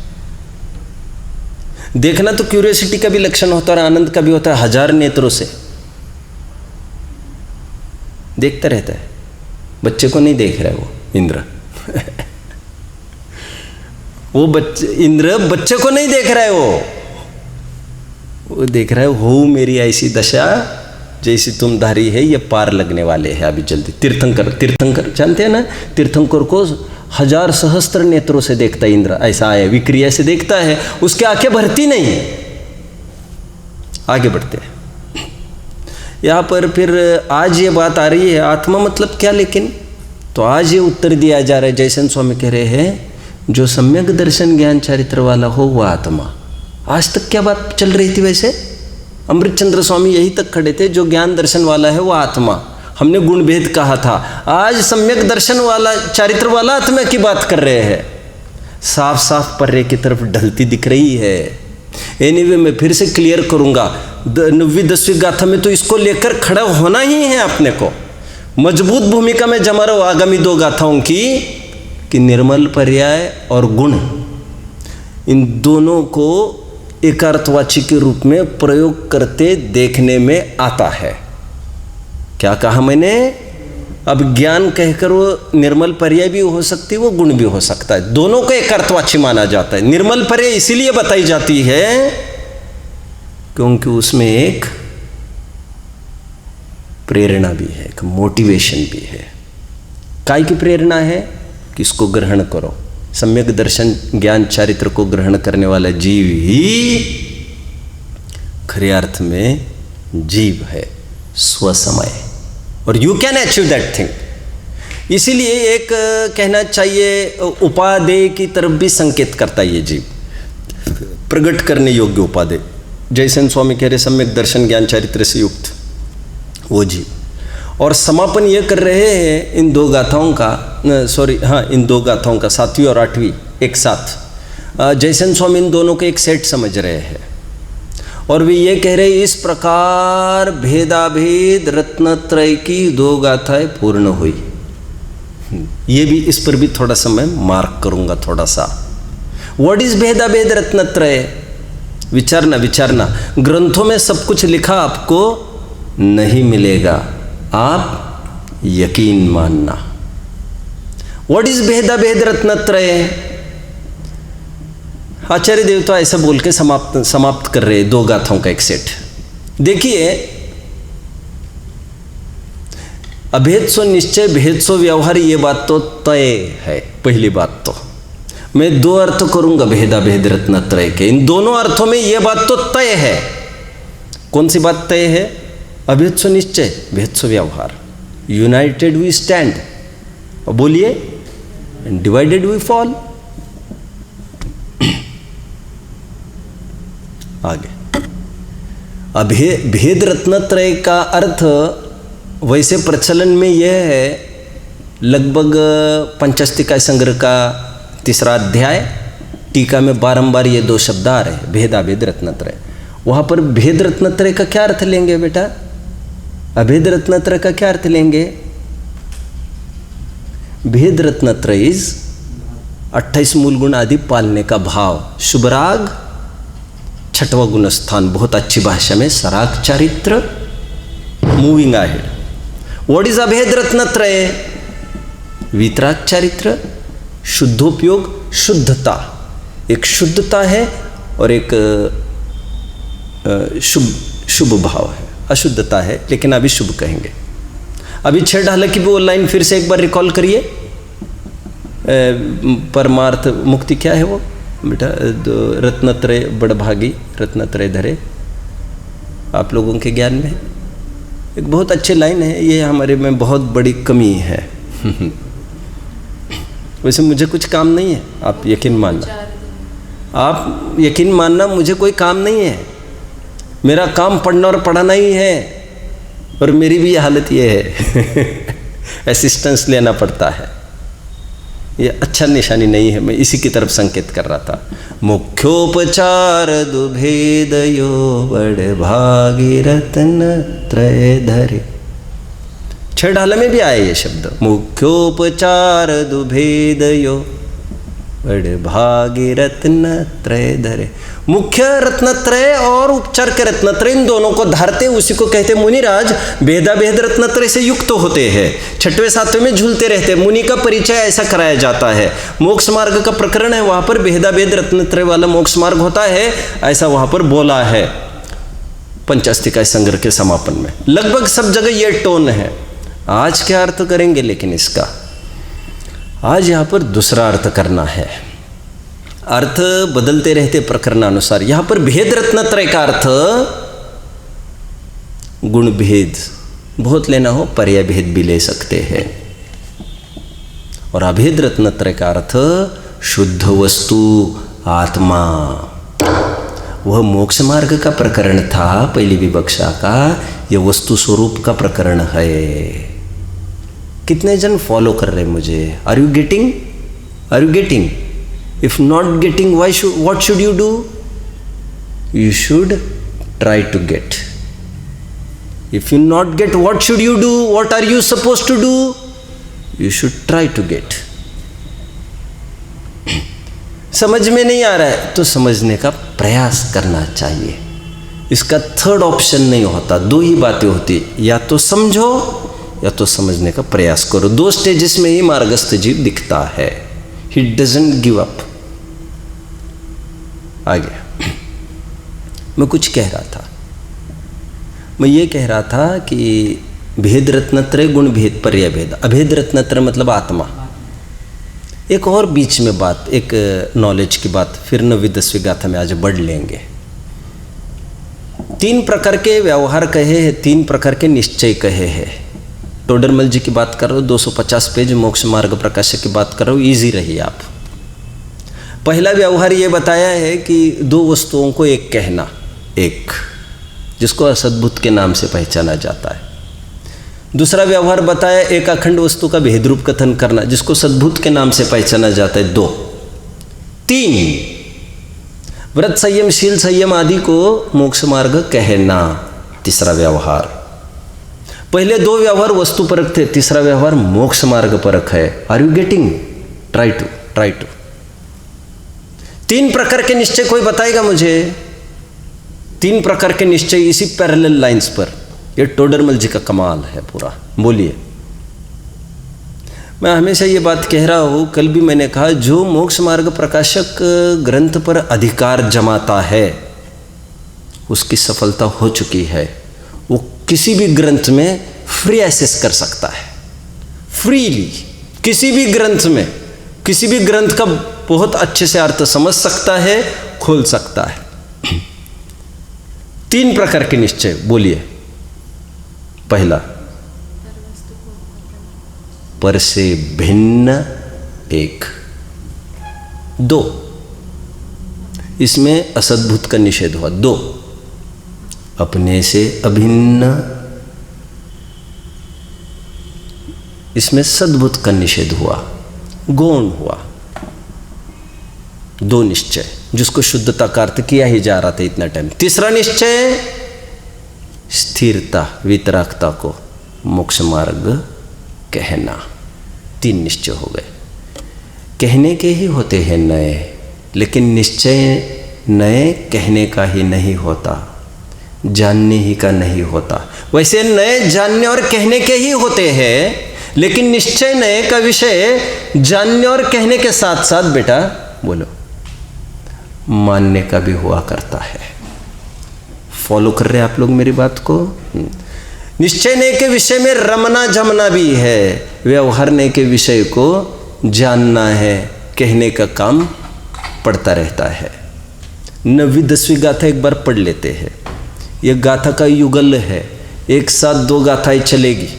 देखना तो क्यूरियोसिटी का भी लक्षण होता है और आनंद का भी होता है। 1000 नेत्रों से देखता रहता है। बच्चे को नहीं देख रहा है वो इंद्र वो बच्चे, इंद्र बच्चे को नहीं देख रहा है, वो देख रहा है, हो मेरी ऐसी दशा जैसी तुम धारी है, ये पार लगने वाले हैं अभी जल्दी। तीर्थंकर जानते हैं ना, तीर्थंकर को 1000 सहस्त्र नेत्रों से देखता है इंद्र, ऐसा है, विक्रिया से देखता है, उसकी आंखें भरती नहीं है। आगे बढ़ते हैं। यहाँ पर फिर आज ये बात आ रही है, आत्मा मतलब क्या? लेकिन तो आज ये उत्तर दिया जा रहा है, जयसेन स्वामी कह रहे हैं, जो सम्यक दर्शन ज्ञान चारित्र वाला हो वह आत्मा। आज तक क्या बात चल रही थी? वैसे अमृतचंद्र स्वामी यही तक खड़े थे, जो ज्ञान दर्शन वाला है वह आत्मा। हमने गुण भेद कहा था, आज सम्यक दर्शन वाला, चारित्र वाला आत्मा की बात कर रहे हैं। साफ साफ पर्रे की तरफ ढलती दिख रही है। एनीवे मैं फिर से क्लियर करूंगा, 9वीं 10वीं गाथा में तो इसको लेकर खड़ा होना ही है अपने को। मजबूत भूमिका में जमा रहो आगामी 2 गाथाओं की, कि निर्मल पर्याय और गुण, इन दोनों को एकार्थवाची के रूप में प्रयोग करते देखने में आता है। क्या कहा मैंने? अब ज्ञान कहकर वो निर्मल पर्याय भी हो सकती है, वो गुण भी हो सकता है, दोनों को एकार्थवाची माना जाता है। निर्मल पर्याय इसीलिए बताई जाती है क्योंकि उसमें एक प्रेरणा भी है, एक मोटिवेशन भी है। काय की प्रेरणा है कि इसको ग्रहण करो। सम्यक दर्शन ज्ञान चारित्र को ग्रहण करने वाला जीव ही खरे अर्थ में जीव है, स्वसमय, और you can achieve that thing. इसीलिए एक कहना चाहिए उपादेय की तरफ भी संकेत करता है ये जीव, प्रकट करने योग्य उपादेय। जयसेन स्वामी कह रहे सम्यक दर्शन ज्ञान चारित्र से युक्त वो जीव। और समापन ये कर रहे हैं इन दो गाथाओं का, इन दो गाथाओं का, 7वीं और 8वीं एक साथ। जयसेन स्वामी इन दोनों को एक सेट समझ रहे हैं और वे ये कह रहे इस प्रकार भेदाभेद रत्नत्रय की 2 गाथाएं पूर्ण हुई। ये भी, इस पर भी थोड़ा सा मैं मार्क करूंगा थोड़ा सा। व्हाट इज भेदाभेद रत्नत्रय? विचारना। ग्रंथों में सब कुछ लिखा आपको नहीं मिलेगा, आप यकीन मानना। व्हाट इज भेदाभेद रत्नत्रय? आचार्य देव तो ऐसा बोल के समाप्त कर रहे 2 गाथाओं का एक सेट। देखिए, अभेद सो निश्चय, भेद सो व्यवहार, ये बात तो तय है। पहली बात तो मैं 2 अर्थ करूंगा भेदाभेद रत्नत्रय के। इन दोनों अर्थों में ये बात तो तय है। कौन सी बात तय है? अभेद सो निश्चय, भेद सो व्यवहार। यूनाइटेड वी स्टैंड, और बोलिए डिवाइडेड वी फॉल। आगे भेद रत्नत्रय का अर्थ वैसे प्रचलन में यह है, लगभग पंचस्तिका संग्रह का 3रा अध्याय, टीका में बारंबार ये 2 शब्द आ रहे हैं, भेदाभेद रत्नत्रय। वहाँ पर भेद रत्नत्रय का क्या अर्थ लेंगे बेटा? अभेद रत्नत्रय का क्या अर्थ लेंगे? भेद रत्नत्रय इज 28 मूल गुण आदि पालने का भाव, शुभराग 6वां गुण स्थान, बहुत अच्छी भाषा में सराग चारित्र, मूविंग अहेड। व्हाट इज अभेद रत्नत्रय? वितराग चारित्र, शुद्धोपयोग, शुद्धता। एक शुद्धता है और एक शुभ भाव है। अशुद्धता है लेकिन अभी शुभ कहेंगे। अभी 6 ढाल की भी वो लाइन फिर से एक बार रिकॉल करिए। परमार्थ मुक्ति क्या है वो बेटा? रत्नत्रय बड़भागी रत्नत्रय धरे, आप लोगों के ज्ञान में एक बहुत अच्छी लाइन है। ये हमारे में बहुत बड़ी कमी है। वैसे मुझे कुछ काम नहीं है, आप यकीन मानना, मुझे कोई काम नहीं है। मेरा काम पढ़ना और पढ़ाना ही है, और मेरी भी हालत ये है असिस्टेंस लेना पड़ता है। ये अच्छा निशानी नहीं है, मैं इसी की तरफ संकेत कर रहा था। मुख्योपचार दुभेदयो बड़ भागी रत्न त्रय धरे। 6 ढाल में भी आया ये शब्द, मुख्योपचार दुभेदयो बड़ भागी रत्न त्रय धरे। मुख्य रत्नत्रय और उपचार के रत्नत्रय, इन दोनों को धारते उसी को कहते मुनिराज भेदाभेद रत्नत्रय से युक्त होते हैं। 6वें 7वें में झूलते रहते। मुनि का परिचय ऐसा कराया जाता है। मोक्ष मार्ग का प्रकरण है, वहां पर भेदाभेद रत्नत्रय वाला मोक्ष मार्ग होता है, ऐसा वहां पर बोला है पंचस्तिका संग्रह के समापन में। लगभग सब जगह ये टोन है। आज क्या अर्थ करेंगे, लेकिन इसका आज यहां पर दूसरा अर्थ करना है। अर्थ बदलते रहते प्रकरणानुसार। यहां पर भेद रत्नत्रय का अर्थ गुण भेद, बहुत लेना हो पर्याय भेद भी ले सकते हैं। और अभेद रत्नत्रय का अर्थ शुद्ध वस्तु आत्मा। वह मोक्ष मार्ग का प्रकरण था पहली विवक्षा का, यह वस्तु स्वरूप का प्रकरण है। कितने जन फॉलो कर रहे हैं मुझे? Are you getting? If not getting, what should you do? You should try to get. If you not get, what should you do? What are you supposed to do? You should try to get. समझ में नहीं आ रहा है तो समझने का प्रयास करना चाहिए। इसका 3rd ऑप्शन नहीं होता। 2 ही बातें होती, या तो समझो या तो समझने का प्रयास करो। 2 स्टेजेस में ही मार्गस्थ जीव दिखता है। He doesn't give up. आगे मैं कुछ कह रहा था। मैं ये कह रहा था कि भेद रत्नत्रय गुण भेद पर्याय भेद। अभेद रत्नत्रय मतलब आत्मा। एक और बीच में बात, एक नॉलेज की बात, फिर 9वीं 10वीं गाथा में आज बढ़ लेंगे। 3 प्रकार के व्यवहार कहे हैं, 3 प्रकार के निश्चय कहे हैं। टोडरमल जी की बात कर रहा हूँ, 250 पेज मोक्ष मार्ग प्रकाशक की बात कर रहा हूँ, ईजी रहिए आप। पहला व्यवहार ये बताया है कि 2 वस्तुओं को एक कहना, एक, जिसको असद्भुत के नाम से पहचाना जाता है। दूसरा व्यवहार बताया एक अखंड वस्तु का भेद रूप कथन करना, जिसको सद्भुत के नाम से पहचाना जाता है, 2। 3 व्रत संयम शील संयम आदि को मोक्ष मार्ग कहना, तीसरा व्यवहार। पहले 2 व्यवहार वस्तु परक थे, तीसरा व्यवहार मोक्ष मार्ग परक है। Are you getting? Try to 3 प्रकार के निश्चय कोई बताएगा मुझे? 3 प्रकार के निश्चय इसी पैरेलल लाइंस पर। ये टोडरमल जी का कमाल है पूरा। बोलिए। मैं हमेशा ये बात कह रहा हूँ, कल भी मैंने कहा, जो मोक्ष मार्ग प्रकाशक ग्रंथ पर अधिकार जमाता है उसकी सफलता हो चुकी है। वो किसी भी ग्रंथ में फ्री एक्सेस कर सकता है, फ्रीली किसी भी ग्रंथ में, किसी भी ग्रंथ का बहुत अच्छे से अर्थ समझ सकता है, खोल सकता है। 3 प्रकार के निश्चय बोलिए। पहला, पर से भिन्न एक। 2, इसमें असद्भुत का निषेध हुआ। 2, अपने से अभिन्न, इसमें सद्भुत का निषेध हुआ, गौण हुआ। 2 निश्चय जिसको शुद्धता का अर्थ किया ही जा रहा था इतना टाइम। तीसरा निश्चय स्थिरता वितरागता को मोक्ष मार्ग कहना। 3 निश्चय हो गए। कहने के ही होते हैं नए, लेकिन निश्चय नए कहने का ही नहीं होता, जानने ही का नहीं होता। वैसे नए जानने और कहने के ही होते हैं, लेकिन निश्चय नए का विषय जानने और कहने के साथ साथ बेटा बोलो मानने का भी हुआ करता है। फॉलो कर रहे हैं आप लोग मेरी बात को? निश्चय नए के विषय में रमना जमना भी है, व्यवहारने के विषय को जानना है, कहने का काम पड़ता रहता है। 9वीं 10वीं गाथा एक बार पढ़ लेते हैं। यह गाथा का युगल है, एक साथ 2 गाथाएं चलेगी।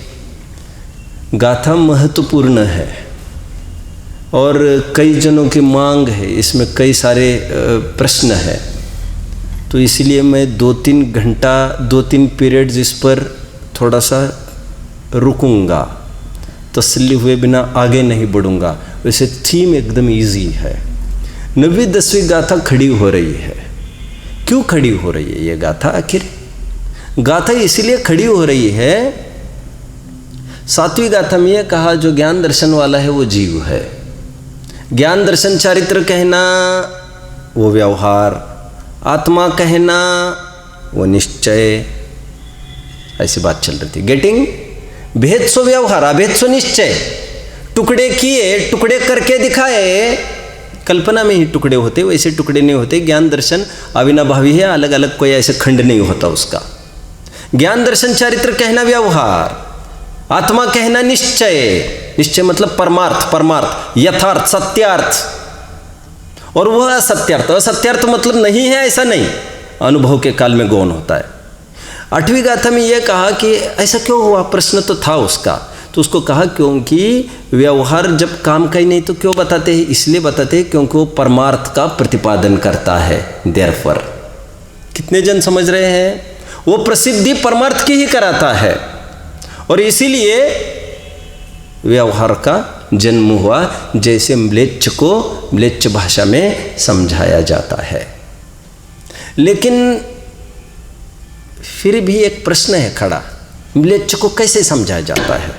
गाथा महत्वपूर्ण है और कई जनों की मांग है, इसमें कई सारे प्रश्न हैं, तो इसलिए मैं 2-3 घंटा 2-3 पीरियड्स इस पर थोड़ा सा रुकूंगा, तसल्ली हुए बिना आगे नहीं बढ़ूंगा। वैसे थीम एकदम इजी है। 9वीं 10वीं गाथा खड़ी हो रही है। क्यों खड़ी हो रही है ये गाथा? आखिर गाथा इसलिए खड़ी हो रही है, 7वीं गाथा में यह कहा जो ज्ञान दर्शन वाला है वो जीव है। ज्ञान दर्शन चारित्र कहना वो व्यवहार, आत्मा कहना वो निश्चय, ऐसी बात चल रही थी। गेटिंग? भेद सो व्यवहार, अभेद सो निश्चय। टुकड़े किए, टुकड़े करके दिखाए, कल्पना में ही टुकड़े होते, वैसे टुकड़े नहीं होते। ज्ञान दर्शन अविनाभावी है, अलग अलग कोई ऐसे खंड नहीं होता उसका। ज्ञान दर्शन चारित्र कहना व्यवहार, आत्मा कहना निश्चय। निश्चय मतलब परमार्थ, परमार्थ यथार्थ सत्यार्थ, और वह असत्यार्थ। असत्यार्थ मतलब नहीं है ऐसा नहीं, अनुभव के काल में गौण होता है। 8वीं गाथा में यह कहा कि ऐसा क्यों हुआ, प्रश्न तो था उसका, तो उसको कहा क्योंकि व्यवहार जब काम का ही नहीं तो क्यों बताते हैं? इसलिए बताते हैं क्योंकि वो परमार्थ का प्रतिपादन करता है। देयरफॉर कितने जन समझ रहे हैं? वो प्रसिद्धि परमार्थ की ही कराता है, और इसीलिए व्यवहार का जन्म हुआ, जैसे म्लेच्छ को म्लेच्छ भाषा में समझाया जाता है। लेकिन फिर भी एक प्रश्न है खड़ा, म्लेच्छ को कैसे समझाया जाता है?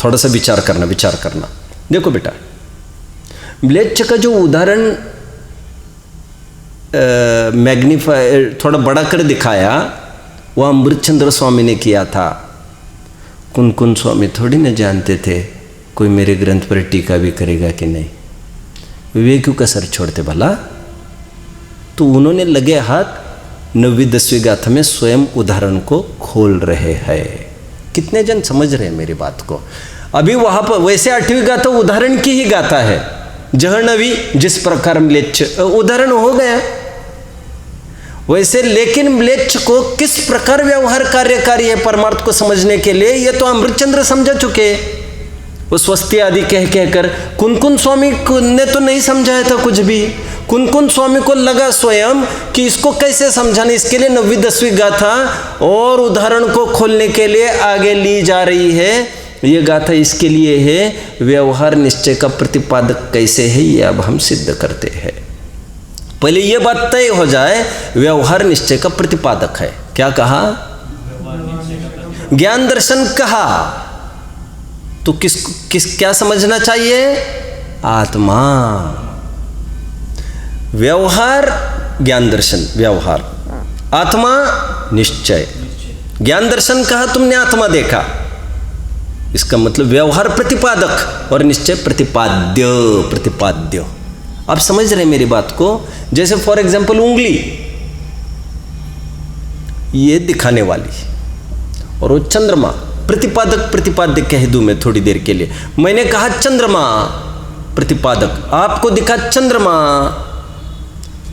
थोड़ा सा विचार करना। देखो बेटा, म्लेच्छ का जो उदाहरण मैग्नीफाई थोड़ा बड़ा कर दिखाया वह अमृतचंद्र स्वामी ने किया था। कुन स्वामी थोड़ी न जानते थे कोई मेरे ग्रंथ पर टीका भी करेगा कि नहीं, वे क्यों कसर छोड़ते भला? तो उन्होंने लगे हाथ 9वीं 10वीं गाथा में स्वयं उदाहरण को खोल रहे हैं। कितने जन समझ रहे हैं मेरी बात को? अभी वहाँ पर वैसे 8वीं गाथा उदाहरण की ही गाथा है, जहनवी जिस प्रकार म्लेच्छ उदाहरण हो गया वैसे, लेकिन म्लेच्छ को किस प्रकार व्यवहार कार्यकारी है परमार्थ को समझने के लिए, ये तो अमृतचंद्र समझा चुके। वो स्वस्ति आदि कह कहकर कुन स्वामी ने तो नहीं समझाया था कुछ भी। कुन स्वामी को लगा स्वयं कि इसको कैसे समझाना, इसके लिए 9वीं 10वीं गाथा और उदाहरण को खोलने के लिए आगे ली जा रही है। ये गाथा इसके लिए है, व्यवहार निश्चय का प्रतिपादक कैसे है ये अब हम सिद्ध करते हैं। पहले ये बात तय हो जाए, व्यवहार निश्चय का प्रतिपादक है। क्या कहा? ज्ञान दर्शन कहा तो किस क्या समझना चाहिए? आत्मा। व्यवहार ज्ञान दर्शन, व्यवहार आत्मा निश्चय। ज्ञान दर्शन कहा तुमने, आत्मा देखा, इसका मतलब व्यवहार प्रतिपादक और निश्चय प्रतिपाद्य। आप समझ रहे हैं मेरी बात को? जैसे फॉर एग्जाम्पल उंगली ये दिखाने वाली और वो चंद्रमा, प्रतिपादक प्रतिपाद्य कह दूं मैं थोड़ी देर के लिए। मैंने कहा चंद्रमा प्रतिपादक, आपको दिखा चंद्रमा,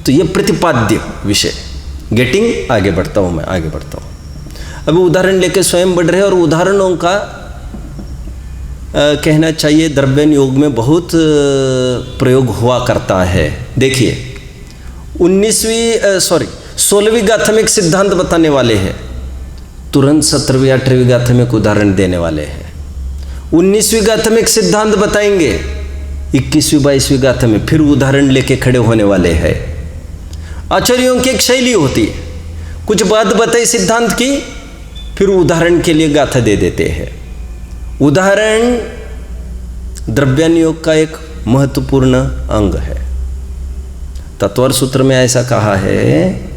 तो ये प्रतिपाद्य विषय। गेटिंग? आगे बढ़ता हूं मैं, आगे बढ़ता हूं। अब उदाहरण लेके स्वयं बढ़ रहे हैं और उदाहरणों का कहना चाहिए द्रव्यन योग में बहुत प्रयोग हुआ करता है। देखिए 16वीं गाथा में एक सिद्धांत बताने वाले हैं, तुरंत 17वीं 18वीं गाथा में एक उदाहरण देने वाले हैं। 19वीं गाथा में एक सिद्धांत बताएंगे, 21वीं 22वीं गाथा में फिर उदाहरण लेके खड़े होने वाले हैं। आचार्यों की एक शैली होती है, कुछ बात बताई सिद्धांत की, फिर उदाहरण के लिए गाथा दे देते हैं। उदाहरण द्रव्यान योग का एक महत्वपूर्ण अंग है। तत्वर सूत्र में ऐसा कहा है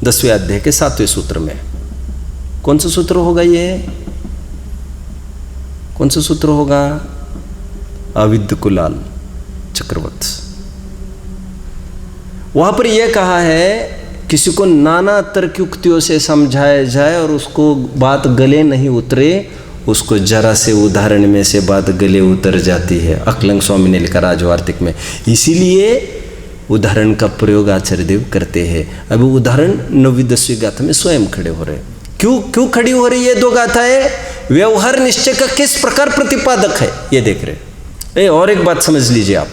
10वें अध्याय के 7वें सूत्र में। कौन सा सूत्र होगा ये? कौन सा सूत्र होगा? अविद्य कुलाल चक्रवर्त। वहां पर यह कहा है किसी को नाना तर्कयुक्तियों से समझाया जाए और उसको बात गले नहीं उतरे, उसको जरा से उदाहरण में से बात गले उतर जाती है। अकलंग स्वामी ने लिखा राजवार्तिक में, इसीलिए उदाहरण का प्रयोग आचार्य देव करते हैं। अभी उदाहरण 9वीं 10वीं गाथा में स्वयं खड़े हो रहे। क्यों खड़ी हो रही है दो गाथाएं? व्यवहार निश्चय का किस प्रकार प्रतिपादक है ये देख रहे। और एक बात समझ लीजिए आप,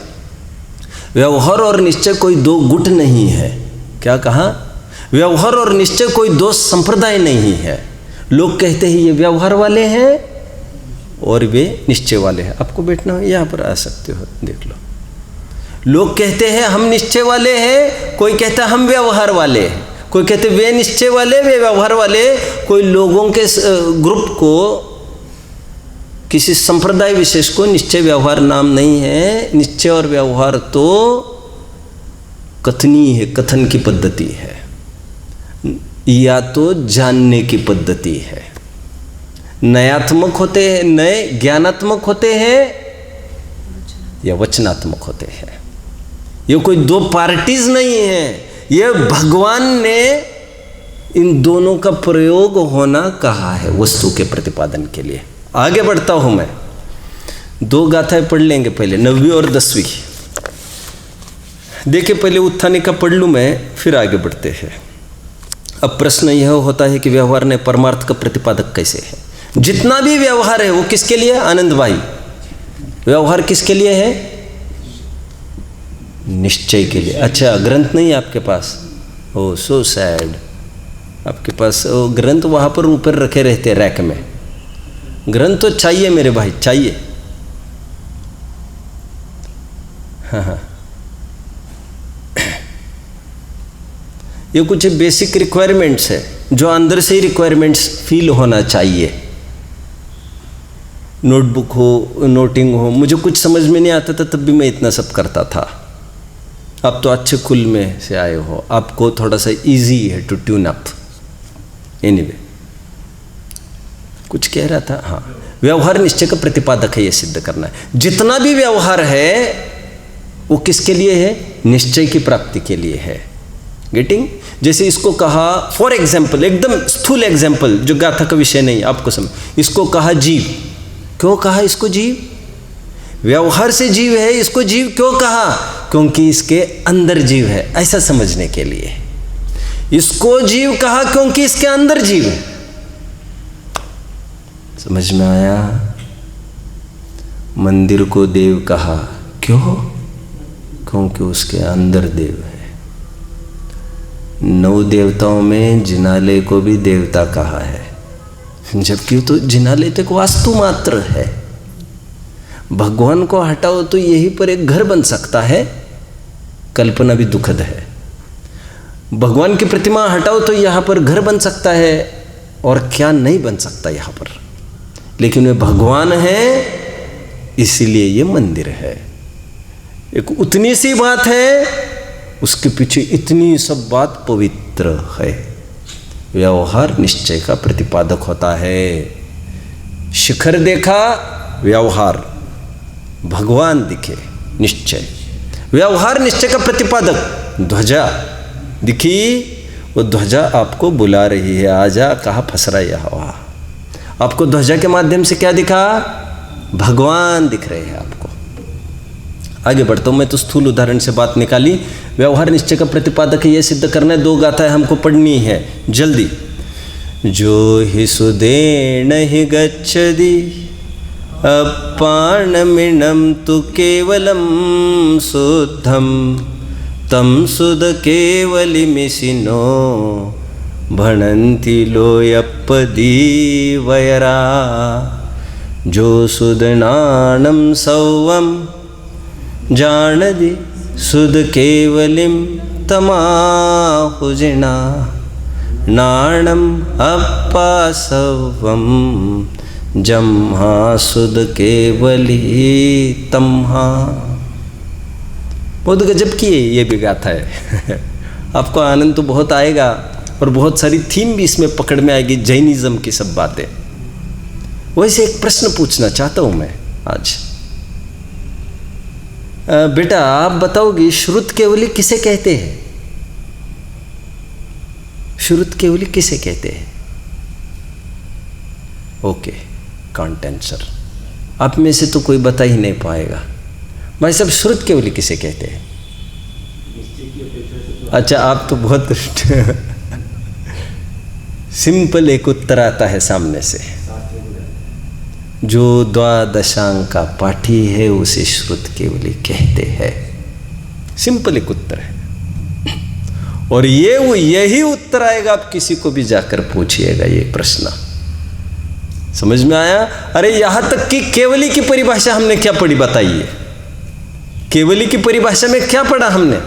व्यवहार और निश्चय कोई दो गुट नहीं है। क्या कहा? व्यवहार और निश्चय कोई दो संप्रदाय नहीं है। लोग कहते हैं ये व्यवहार वाले हैं और वे निश्चय वाले हैं। आपको बैठना हो यहाँ पर आ सकते हो, देख लो। लोग कहते हैं हम निश्चय वाले हैं, कोई कहता है हम व्यवहार वाले हैं, कोई कहते वे निश्चय वाले वे व्यवहार वाले। कोई लोगों के ग्रुप को, किसी संप्रदाय विशेष को निश्चय व्यवहार नाम नहीं है। निश्चय और व्यवहार तो कथनी है, कथन की पद्धति है, या तो जानने की पद्धति है। नयात्मक होते हैं, नए ज्ञानात्मक होते हैं या वचनात्मक होते हैं। ये कोई दो पार्टीज नहीं है। ये भगवान ने इन दोनों का प्रयोग होना कहा है वस्तु के प्रतिपादन के लिए। आगे बढ़ता हूं मैं, दो गाथाएं पढ़ लेंगे पहले, 9वीं और 10वीं। देखिए पहले उत्थानी का पढ़ लूं मैं, फिर आगे बढ़ते हैं। अब प्रश्न यह होता है कि व्यवहार ने परमार्थ का प्रतिपादक कैसे है? जितना भी व्यवहार है वो किसके लिए? आनंद भाई, व्यवहार किसके लिए है? निश्चय के लिए। अच्छा, ग्रंथ नहीं है आपके पास? ओह सो सैड। आपके पास वो ग्रंथ वहाँ पर ऊपर रखे रहते रैक में। ग्रंथ तो चाहिए मेरे भाई, चाहिए। हाँ, ये कुछ बेसिक रिक्वायरमेंट्स है जो अंदर से ही रिक्वायरमेंट्स फील होना चाहिए। नोटबुक हो, नोटिंग हो। मुझे कुछ समझ में नहीं आता था तब भी मैं इतना सब करता था। अब तो अच्छे कुल में से आए हो, आपको थोड़ा सा इजी है टू ट्यून अप। एनीवे, कुछ कह रहा था। हाँ, व्यवहार निश्चय का प्रतिपादक है, ये सिद्ध करना है। जितना भी व्यवहार है वो किसके लिए है? निश्चय की प्राप्ति के लिए है। गेटिंग? जैसे इसको कहा, फॉर एग्जाम्पल, एकदम स्थूल एग्जाम्पल जो गाथा का विषय नहीं, आपको समझ, इसको कहा जीव। क्यों कहा इसको जीव? व्यवहार से जीव है, इसको जीव क्यों कहा? क्योंकि इसके अंदर जीव है, ऐसा समझने के लिए। इसको जीव कहा क्योंकि इसके अंदर जीव है। समझ में आया? मंदिर को देव कहा, क्यों? क्योंकि उसके अंदर देव है। 9 देवताओं में जिनालय को भी देवता कहा है, जबकि तो जिनालय तक वास्तु मात्र है। भगवान को हटाओ तो यहीं पर एक घर बन सकता है, कल्पना भी दुखद है। भगवान की प्रतिमा हटाओ तो यहाँ पर घर बन सकता है, और क्या नहीं बन सकता यहाँ पर। लेकिन वे भगवान है, इसीलिए ये मंदिर है। एक उतनी सी बात है, उसके पीछे इतनी सब बात पवित्र है। व्यवहार निश्चय का प्रतिपादक होता है। शिखर देखा, व्यवहार, भगवान दिखे, निश्चय। व्यवहार निश्चय का प्रतिपादक। ध्वजा दिखी, वो ध्वजा आपको बुला रही है, आजा, कहाँ फंस रहा है हवा। आपको ध्वजा के माध्यम से क्या दिखा? भगवान दिख रहे हैं आपको। आगे बढ़ता हूँ, मैं तो स्थूल उदाहरण से बात निकाली। व्यवहार निश्चय का प्रतिपादक है, ये सिद्ध करना है। 2 गाथाएं हमको पढ़नी है जल्दी। जो हि सुदेन हि गच्छति अपाणमिनं तु केवलं शुद्धं तं सुद केवलिमिसिनो भणन्ति लोयप्पदी वयरा। जो सुदनानं सौवं जानदि सुद केवलिं तमाहुजिना नाणम् अप्पासवं जम्हा सुद केवली तम्हा। बहुत गजब की है ये भी गाथा है। आपको आनंद तो बहुत आएगा, और बहुत सारी थीम भी इसमें पकड़ में आएगी, जैनिज्म की सब बातें। वैसे एक प्रश्न पूछना चाहता हूं मैं आज। बेटा, आप बताओगे श्रुत केवली किसे कहते हैं? श्रुत केवली किसे कहते हैं? Okay, can't answer. आप में से तो कोई बता ही नहीं पाएगा। भाई साहब, श्रुत केवली किसे कहते हैं? अच्छा, आप तो बहुत सिंपल एक उत्तर आता है सामने से। जो द्वादशांक का पाठी है उसे श्रुत केवली कहते हैं। सिंपल एक उत्तर है, और यही उत्तर आएगा। आप किसी को भी जाकर पूछिएगा ये प्रश्न। समझ में आया? अरे यहां तक कि केवली की परिभाषा हमने क्या पढ़ी बताइए? केवली की परिभाषा में क्या पढ़ा हमने?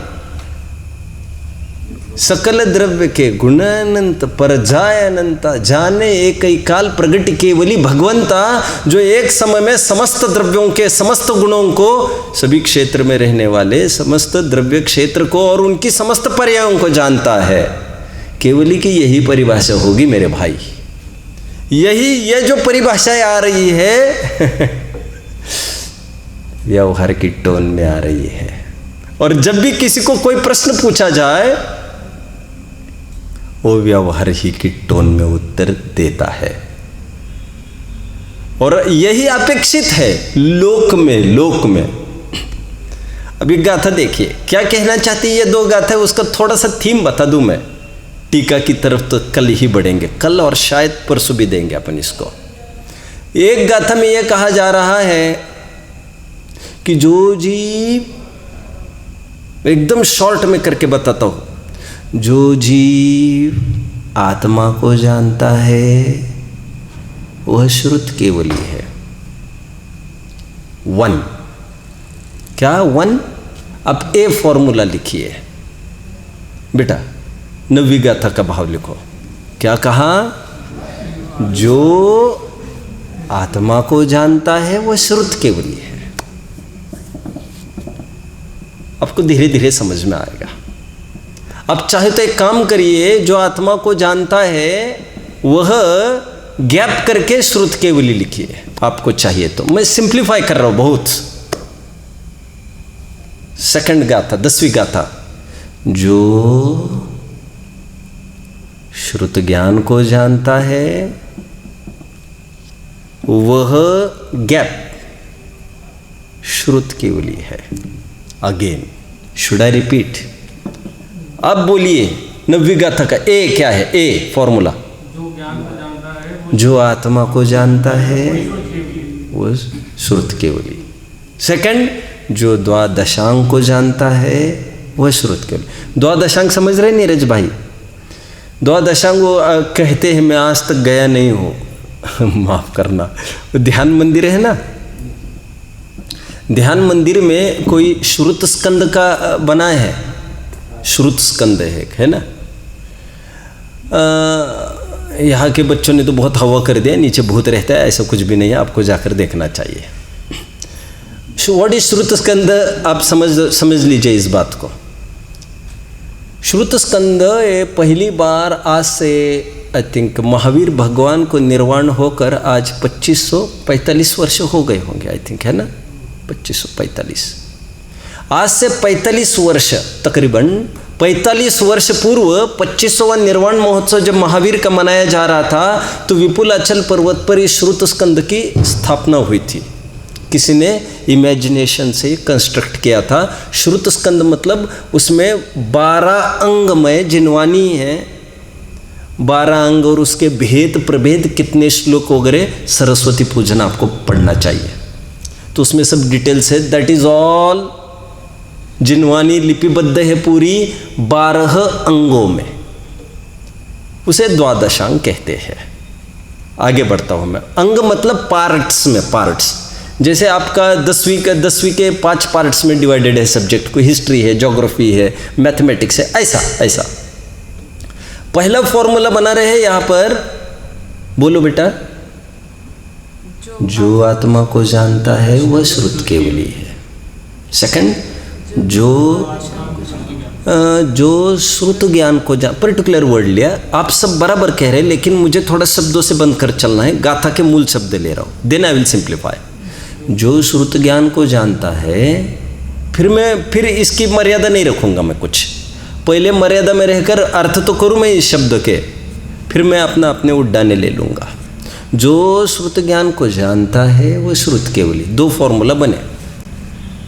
सकल द्रव्य के गुणानंत परजाय अनंता, जाने एक ही काल प्रगति केवली भगवंता, जो एक समय में समस्त द्रव्यों के समस्त गुणों को, सभी क्षेत्र में रहने वाले समस्त द्रव्य क्षेत्र को और उनकी समस्त पर्यायों को जानता है। केवली की यही परिभाषा होगी मेरे भाई। ये जो परिभाषाएं आ रही है व्यवहार की टोन में आ रही है। और जब भी किसी को कोई प्रश्न पूछा जाए, वो व्यवहार ही की टोन में उत्तर देता है। और यही अपेक्षित है लोक में। अभी गाथा देखिए क्या कहना चाहती है। ये 2 गाथा है, उसका थोड़ा सा थीम बता दूं मैं। टीका की तरफ तो कल ही बढ़ेंगे, कल और शायद परसों भी देंगे अपन इसको। एक गाथा में यह कहा जा रहा है कि जो जीव, एकदम शॉर्ट में करके बताता हूं, जो जीव आत्मा को जानता है वह श्रुत केवली है। 1 क्या 1? अब ए फॉर्मूला लिखिए बेटा, 9वीं गाथा का भाव लिखो। क्या कहा? जो आत्मा को जानता है वह श्रुत केवली है। आपको धीरे धीरे समझ में आएगा। अब चाहे तो एक काम करिए, जो आत्मा को जानता है वह गैप करके श्रुत केवली लिखिए आपको चाहिए तो। मैं सिंप्लीफाई कर रहा हूं बहुत। सेकंड गाथा, 10वीं गाथा, जो श्रुत ज्ञान को जानता है, वह गैप श्रुत केवली है। Again should I repeat? अब बोलिए 90 गाथा का ए क्या है? ए फॉर्मूला, जो ज्ञान को जानता है, जो आत्मा को जानता है वो श्रुत केवली। सेकंड, जो द्वादशांग को जानता है वह श्रुत केवली। द्वादशांग समझ रहे नीरज भाई? द्वादशांग वो कहते हैं, मैं आज तक गया नहीं हूँ माफ करना, ध्यान मंदिर है ना, ध्यान मंदिर में कोई श्रुत स्कंद का बनाया है, श्रुत स्कंद है ना। यहाँ के बच्चों ने तो बहुत हवा कर दिया, नीचे भूत रहता है, ऐसा कुछ भी नहीं है, आपको जाकर देखना चाहिए। व्हाट इज श्रुत स्कंद? आप समझ लीजिए इस बात को। श्रुत स्कंद ये पहली बार आज से आई थिंक महावीर भगवान को निर्वाण होकर आज 2545 वर्ष हो गए होंगे, आई थिंक, है ना, 2545। आज से 45 वर्ष, तकरीबन 45 वर्ष पूर्व 25वां निर्वाण महोत्सव जब महावीर का मनाया जा रहा था, तो विपुलाचल पर्वत पर इस श्रुत स्कंद की स्थापना हुई थी। किसी ने इमेजिनेशन से कंस्ट्रक्ट किया था। श्रुत स्कंद मतलब उसमें 12 अंगमय जिनवानी है, 12 अंग, और उसके भेद प्रभेद कितने श्लोक वगैरह सरस्वती पूजन आपको पढ़ना चाहिए, तो उसमें सब डिटेल्स है। दैट इज ऑल जिनवानी लिपिबद्ध है पूरी 12 अंगों में, उसे द्वादशांग कहते हैं। आगे बढ़ता हूं मैं। अंग मतलब पार्ट्स में, पार्ट्स जैसे आपका 10वीं के 5 पार्ट्स में डिवाइडेड है सब्जेक्ट, कोई हिस्ट्री है, ज्योग्राफी है, मैथमेटिक्स है, ऐसा। पहला फॉर्मूला बना रहे हैं यहां पर, बोलो बेटा। जो आत्मा को जानता है वह श्रुत केवली है। सेकंड, जो श्रुत ज्ञान को पर्टिकुलर वर्ड लिया, आप सब बराबर कह रहे हैं, लेकिन मुझे थोड़ा शब्दों से बंद कर चलना है, गाथा के मूल शब्द ले रहा हूं, देन आई विल सिंप्लीफाई। जो श्रुत ज्ञान को जानता है, फिर इसकी मर्यादा नहीं रखूंगा मैं कुछ, पहले मर्यादा में रहकर अर्थ तो करूं मैं इस शब्द के, फिर मैं अपने उड्डाने ले लूंगा। जो श्रुत ज्ञान को जानता है वह श्रुत केवली। 2 फॉर्मूला बने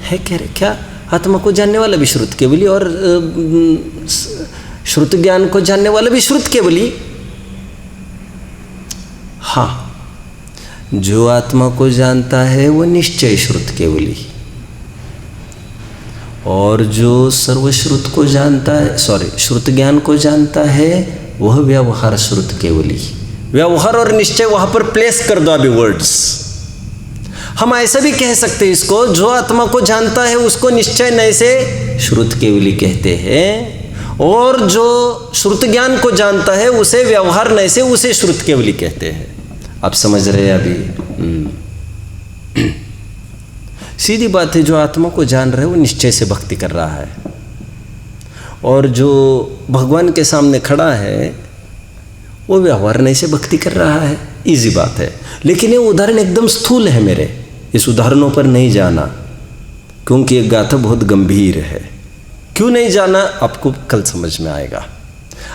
है, कह रहे क्या? आत्मा को जानने वाला भी श्रुत केवली और श्रुत ज्ञान को जानने वाला भी श्रुत केवली। हाँ, जो आत्मा को जानता है वो निश्चय श्रुत केवली, और जो सर्वश्रुत को जानता है, श्रुत ज्ञान को जानता है, वह व्यवहार श्रुत केवली। व्यवहार और निश्चय वहां पर प्लेस कर दो अभी वर्ड्स। हम ऐसा भी कह सकते हैं इसको, जो आत्मा को जानता है उसको निश्चय नय से श्रुत केवली कहते हैं, और जो श्रुत ज्ञान को जानता है उसे व्यवहार नय से उसे श्रुत केवली कहते हैं। आप समझ रहे हैं अभी? सीधी बात है, जो आत्मा को जान रहा है वो निश्चय से भक्ति कर रहा है, और जो भगवान के सामने खड़ा है वो व्यवहार नहीं से भक्ति कर रहा है। इजी बात है, लेकिन ये उदाहरण एकदम स्थूल है मेरे, इस उदाहरणों पर नहीं जाना, क्योंकि ये गाथा बहुत गंभीर है। क्यों नहीं जाना आपको कल समझ में आएगा।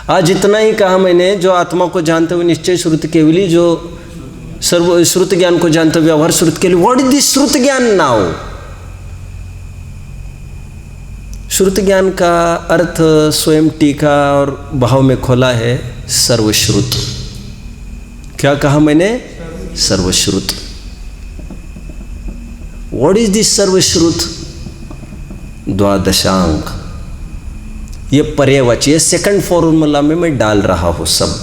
आज इतना ही कहा मैंने, जो आत्मा को जानते हुए निश्चय श्रुत केवली, जो सर्व श्रुत ज्ञान को जानते हुए व्यवहार श्रुत केवली। व्हाट इज दिस श्रुत ज्ञान नाउ? श्रुत ज्ञान का अर्थ स्वयं टीका और भाव में खोला है, सर्वश्रुत। क्या कहा मैंने? सर्वश्रुत। व्हाट इज दिस सर्वश्रुत? द्वादशांग। ये पर्यायवाची, ये सेकंड फॉर्मूला में मैं डाल रहा हूं सब।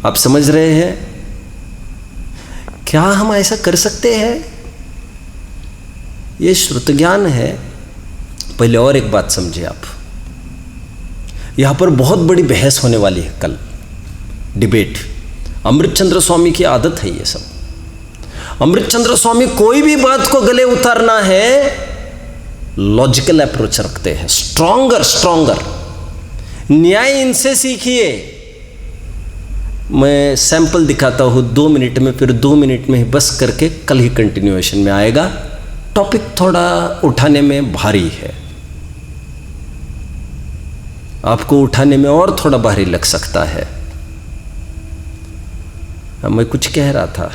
आप समझ रहे हैं? क्या हम ऐसा कर सकते हैं? ये श्रुत ज्ञान है। पहले और एक बात समझिए आप, यहां पर बहुत बड़ी बहस होने वाली है कल, डिबेट। अमृतचंद्र स्वामी की आदत है ये सब। अमृतचंद्र स्वामी कोई भी बात को गले उतारना है, लॉजिकल अप्रोच रखते हैं, स्ट्रॉन्गर। न्याय इनसे सीखिए। मैं सैंपल दिखाता हूँ 2 मिनट में, फिर 2 मिनट में ही बस करके कल ही कंटिन्यूएशन में आएगा। टॉपिक थोड़ा उठाने में भारी है। आपको उठाने में और थोड़ा भारी लग सकता है। मैं कुछ कह रहा था,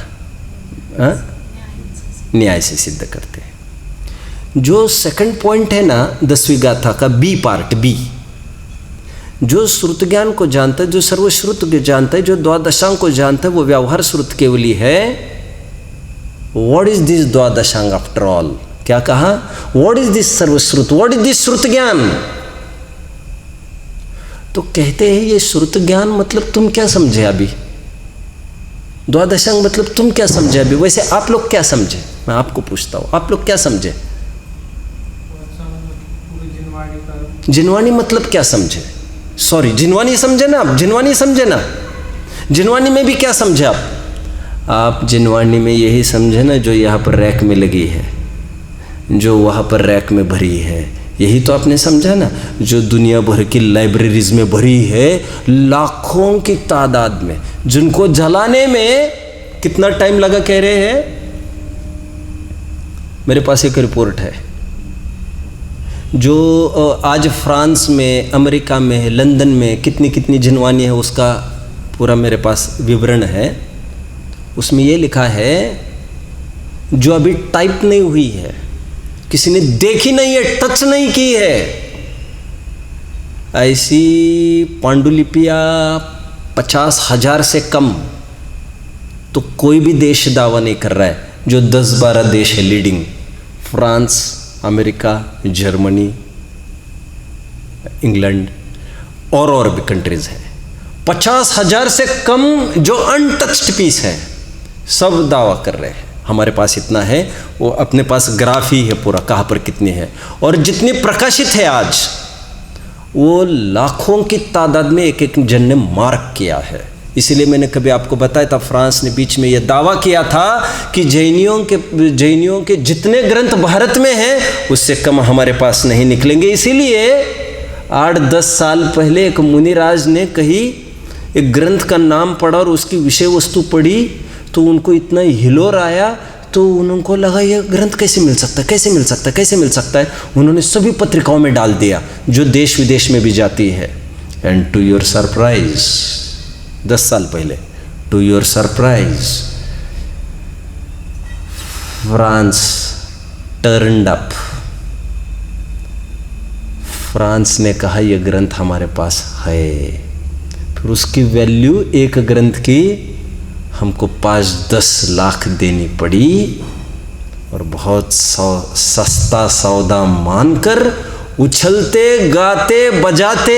न्याय से सिद्ध करते हैं। जो सेकंड पॉइंट है ना 10वीं गाथा का बी पार्ट, बी, जो श्रुत ज्ञान को जानता है, जो सर्वश्रुत को जानता है, जो द्वादशांग को जानता है, वो व्यवहार श्रुत केवली है। व्हाट इज दिस द्वादशांग आफ्टर ऑल? क्या कहा? व्हाट इज दिस सर्वश्रुत? व्हाट इज दिस श्रुत ज्ञान? तो कहते हैं ये श्रुत ज्ञान मतलब तुम क्या समझे अभी? द्वादशांग मतलब तुम क्या समझे अभी? वैसे आप लोग क्या समझे? मैं आपको पूछता हूं, आप लोग क्या समझे? जिनवानी मतलब क्या समझे? सॉरी, जिनवानी समझे ना आप? जिनवानी समझे ना? जिनवानी में भी क्या समझे आप जिनवानी में यही समझे ना जो यहाँ पर रैक में लगी है, जो वहाँ पर रैक में भरी है, यही तो आपने समझा ना। जो दुनिया भर की लाइब्रेरीज में भरी है लाखों की तादाद में, जिनको जलाने में कितना टाइम लगा कह रहे हैं? मेरे पास एक रिपोर्ट है जो आज फ्रांस में, अमेरिका में, लंदन में कितनी कितनी जिनवानी है उसका पूरा मेरे पास विवरण है। उसमें ये लिखा है जो अभी टाइप नहीं हुई है, किसी ने देखी नहीं है, टच नहीं की है, ऐसी पांडुलिपियाँ 50,000 से कम तो कोई भी देश दावा नहीं कर रहा है। जो 10-12 देश है leading, France, America, Germany, England और भी कंट्रीज है, 50,000 से कम जो अनटच्ड पीस है, सब दावा कर रहे हैं हमारे पास इतना है। वो अपने पास ग्राफ ही है पूरा, कहाँ पर कितनी है, और जितनी प्रकाशित है आज वो लाखों की तादाद में एक एक जन ने मार्क किया है। इसीलिए मैंने कभी आपको बताया था, फ्रांस ने बीच में यह दावा किया था कि जैनियों के जितने ग्रंथ भारत में हैं उससे कम हमारे पास नहीं निकलेंगे। इसीलिए 8-10 साल पहले एक मुनिराज ने कही, एक ग्रंथ का नाम पढ़ा और उसकी विषय वस्तु पढ़ी तो उनको इतना हिलोर आया, तो उनको लगा ये ग्रंथ कैसे मिल सकता है, कैसे मिल सकता है, कैसे मिल सकता है। उन्होंने सभी पत्रिकाओं में डाल दिया जो देश विदेश में भी जाती है। एंड टू योर सरप्राइज, 10 साल पहले, to your surprise, France turned up. France ने कहा यह ग्रंथ हमारे पास है। फिर उसकी वैल्यू एक ग्रंथ की हमको 5-10 लाख देनी पड़ी और बहुत सस्ता सौदा मानकर उछलते गाते बजाते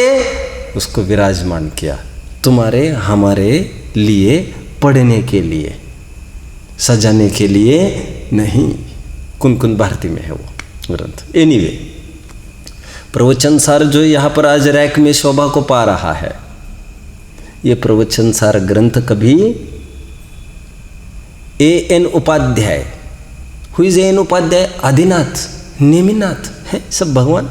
उसको विराजमान किया, तुम्हारे हमारे लिए, पढ़ने के लिए, सजाने के लिए नहीं। कुन भारती में है वो ग्रंथ। एनीवे, प्रवचन सार जो यहाँ पर आज रैक में शोभा को पा रहा है, ये प्रवचन सार ग्रंथ कभी A.N. Upadhyay, who is A.N. Upadhyay? Adinath, Neminath है सब भगवान।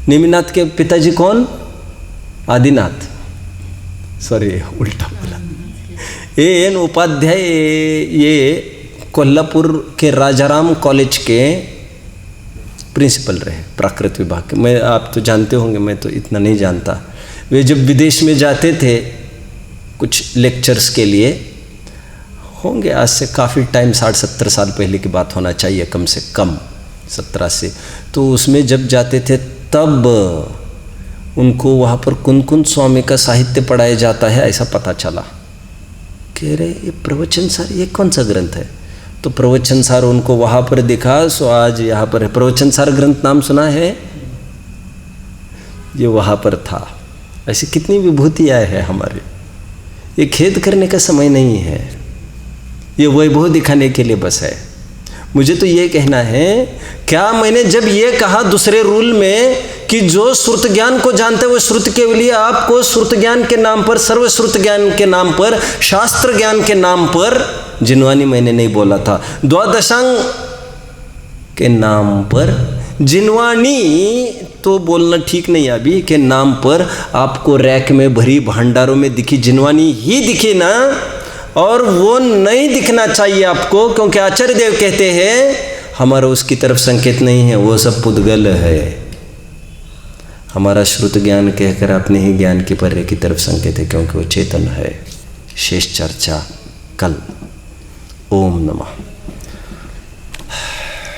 नेमिनाथ के पिताजी कौन? आदिनाथ, सॉरी उल्टा बोला। A.N. उपाध्याय ये कोल्हापुर के राजाराम कॉलेज के प्रिंसिपल रहे, प्राकृत विभाग के। मैं, आप तो जानते होंगे, मैं तो इतना नहीं जानता। वे जब विदेश में जाते थे कुछ लेक्चर्स के लिए, होंगे आज से काफ़ी टाइम, 60-70 साल पहले की बात होना चाहिए, कम से कम 17 से। तो उसमें जब जाते थे तब उनको वहाँ पर कुन स्वामी का साहित्य पढ़ाया जाता है, ऐसा पता चला। कह रहे ये प्रवचन सार ये कौन सा ग्रंथ है? तो प्रवचन सार उनको वहाँ पर दिखा। सो आज यहाँ पर है प्रवचन सार ग्रंथ, नाम सुना है? ये वहाँ पर था। ऐसी कितनी विभूतियाँ हैं हमारे। ये खेद करने का समय नहीं है, ये वैभव दिखाने के लिए बस है। मुझे तो ये कहना है, क्या मैंने जब ये कहा दूसरे रूल में कि जो श्रुत ज्ञान को जानते हैं वो श्रुत के लिए आपको श्रुत ज्ञान के नाम पर, सर्वश्रुत ज्ञान के नाम पर, शास्त्र ज्ञान के नाम पर, जिनवानी मैंने नहीं बोला था, द्वादशांग के नाम पर, जिनवानी तो बोलना ठीक नहीं अभी, के नाम पर आपको रैक में भरी भंडारों में दिखी जिनवानी ही दिखी ना, और वो नहीं दिखना चाहिए आपको, क्योंकि आचार्य देव कहते हैं हमारा उसकी तरफ संकेत नहीं है, वो सब पुद्गल है। हमारा श्रुत ज्ञान कहकर अपने ही ज्ञान की पर्रे की तरफ संकेत है, क्योंकि वो चेतन है। शेष चर्चा कल। ओम नमः।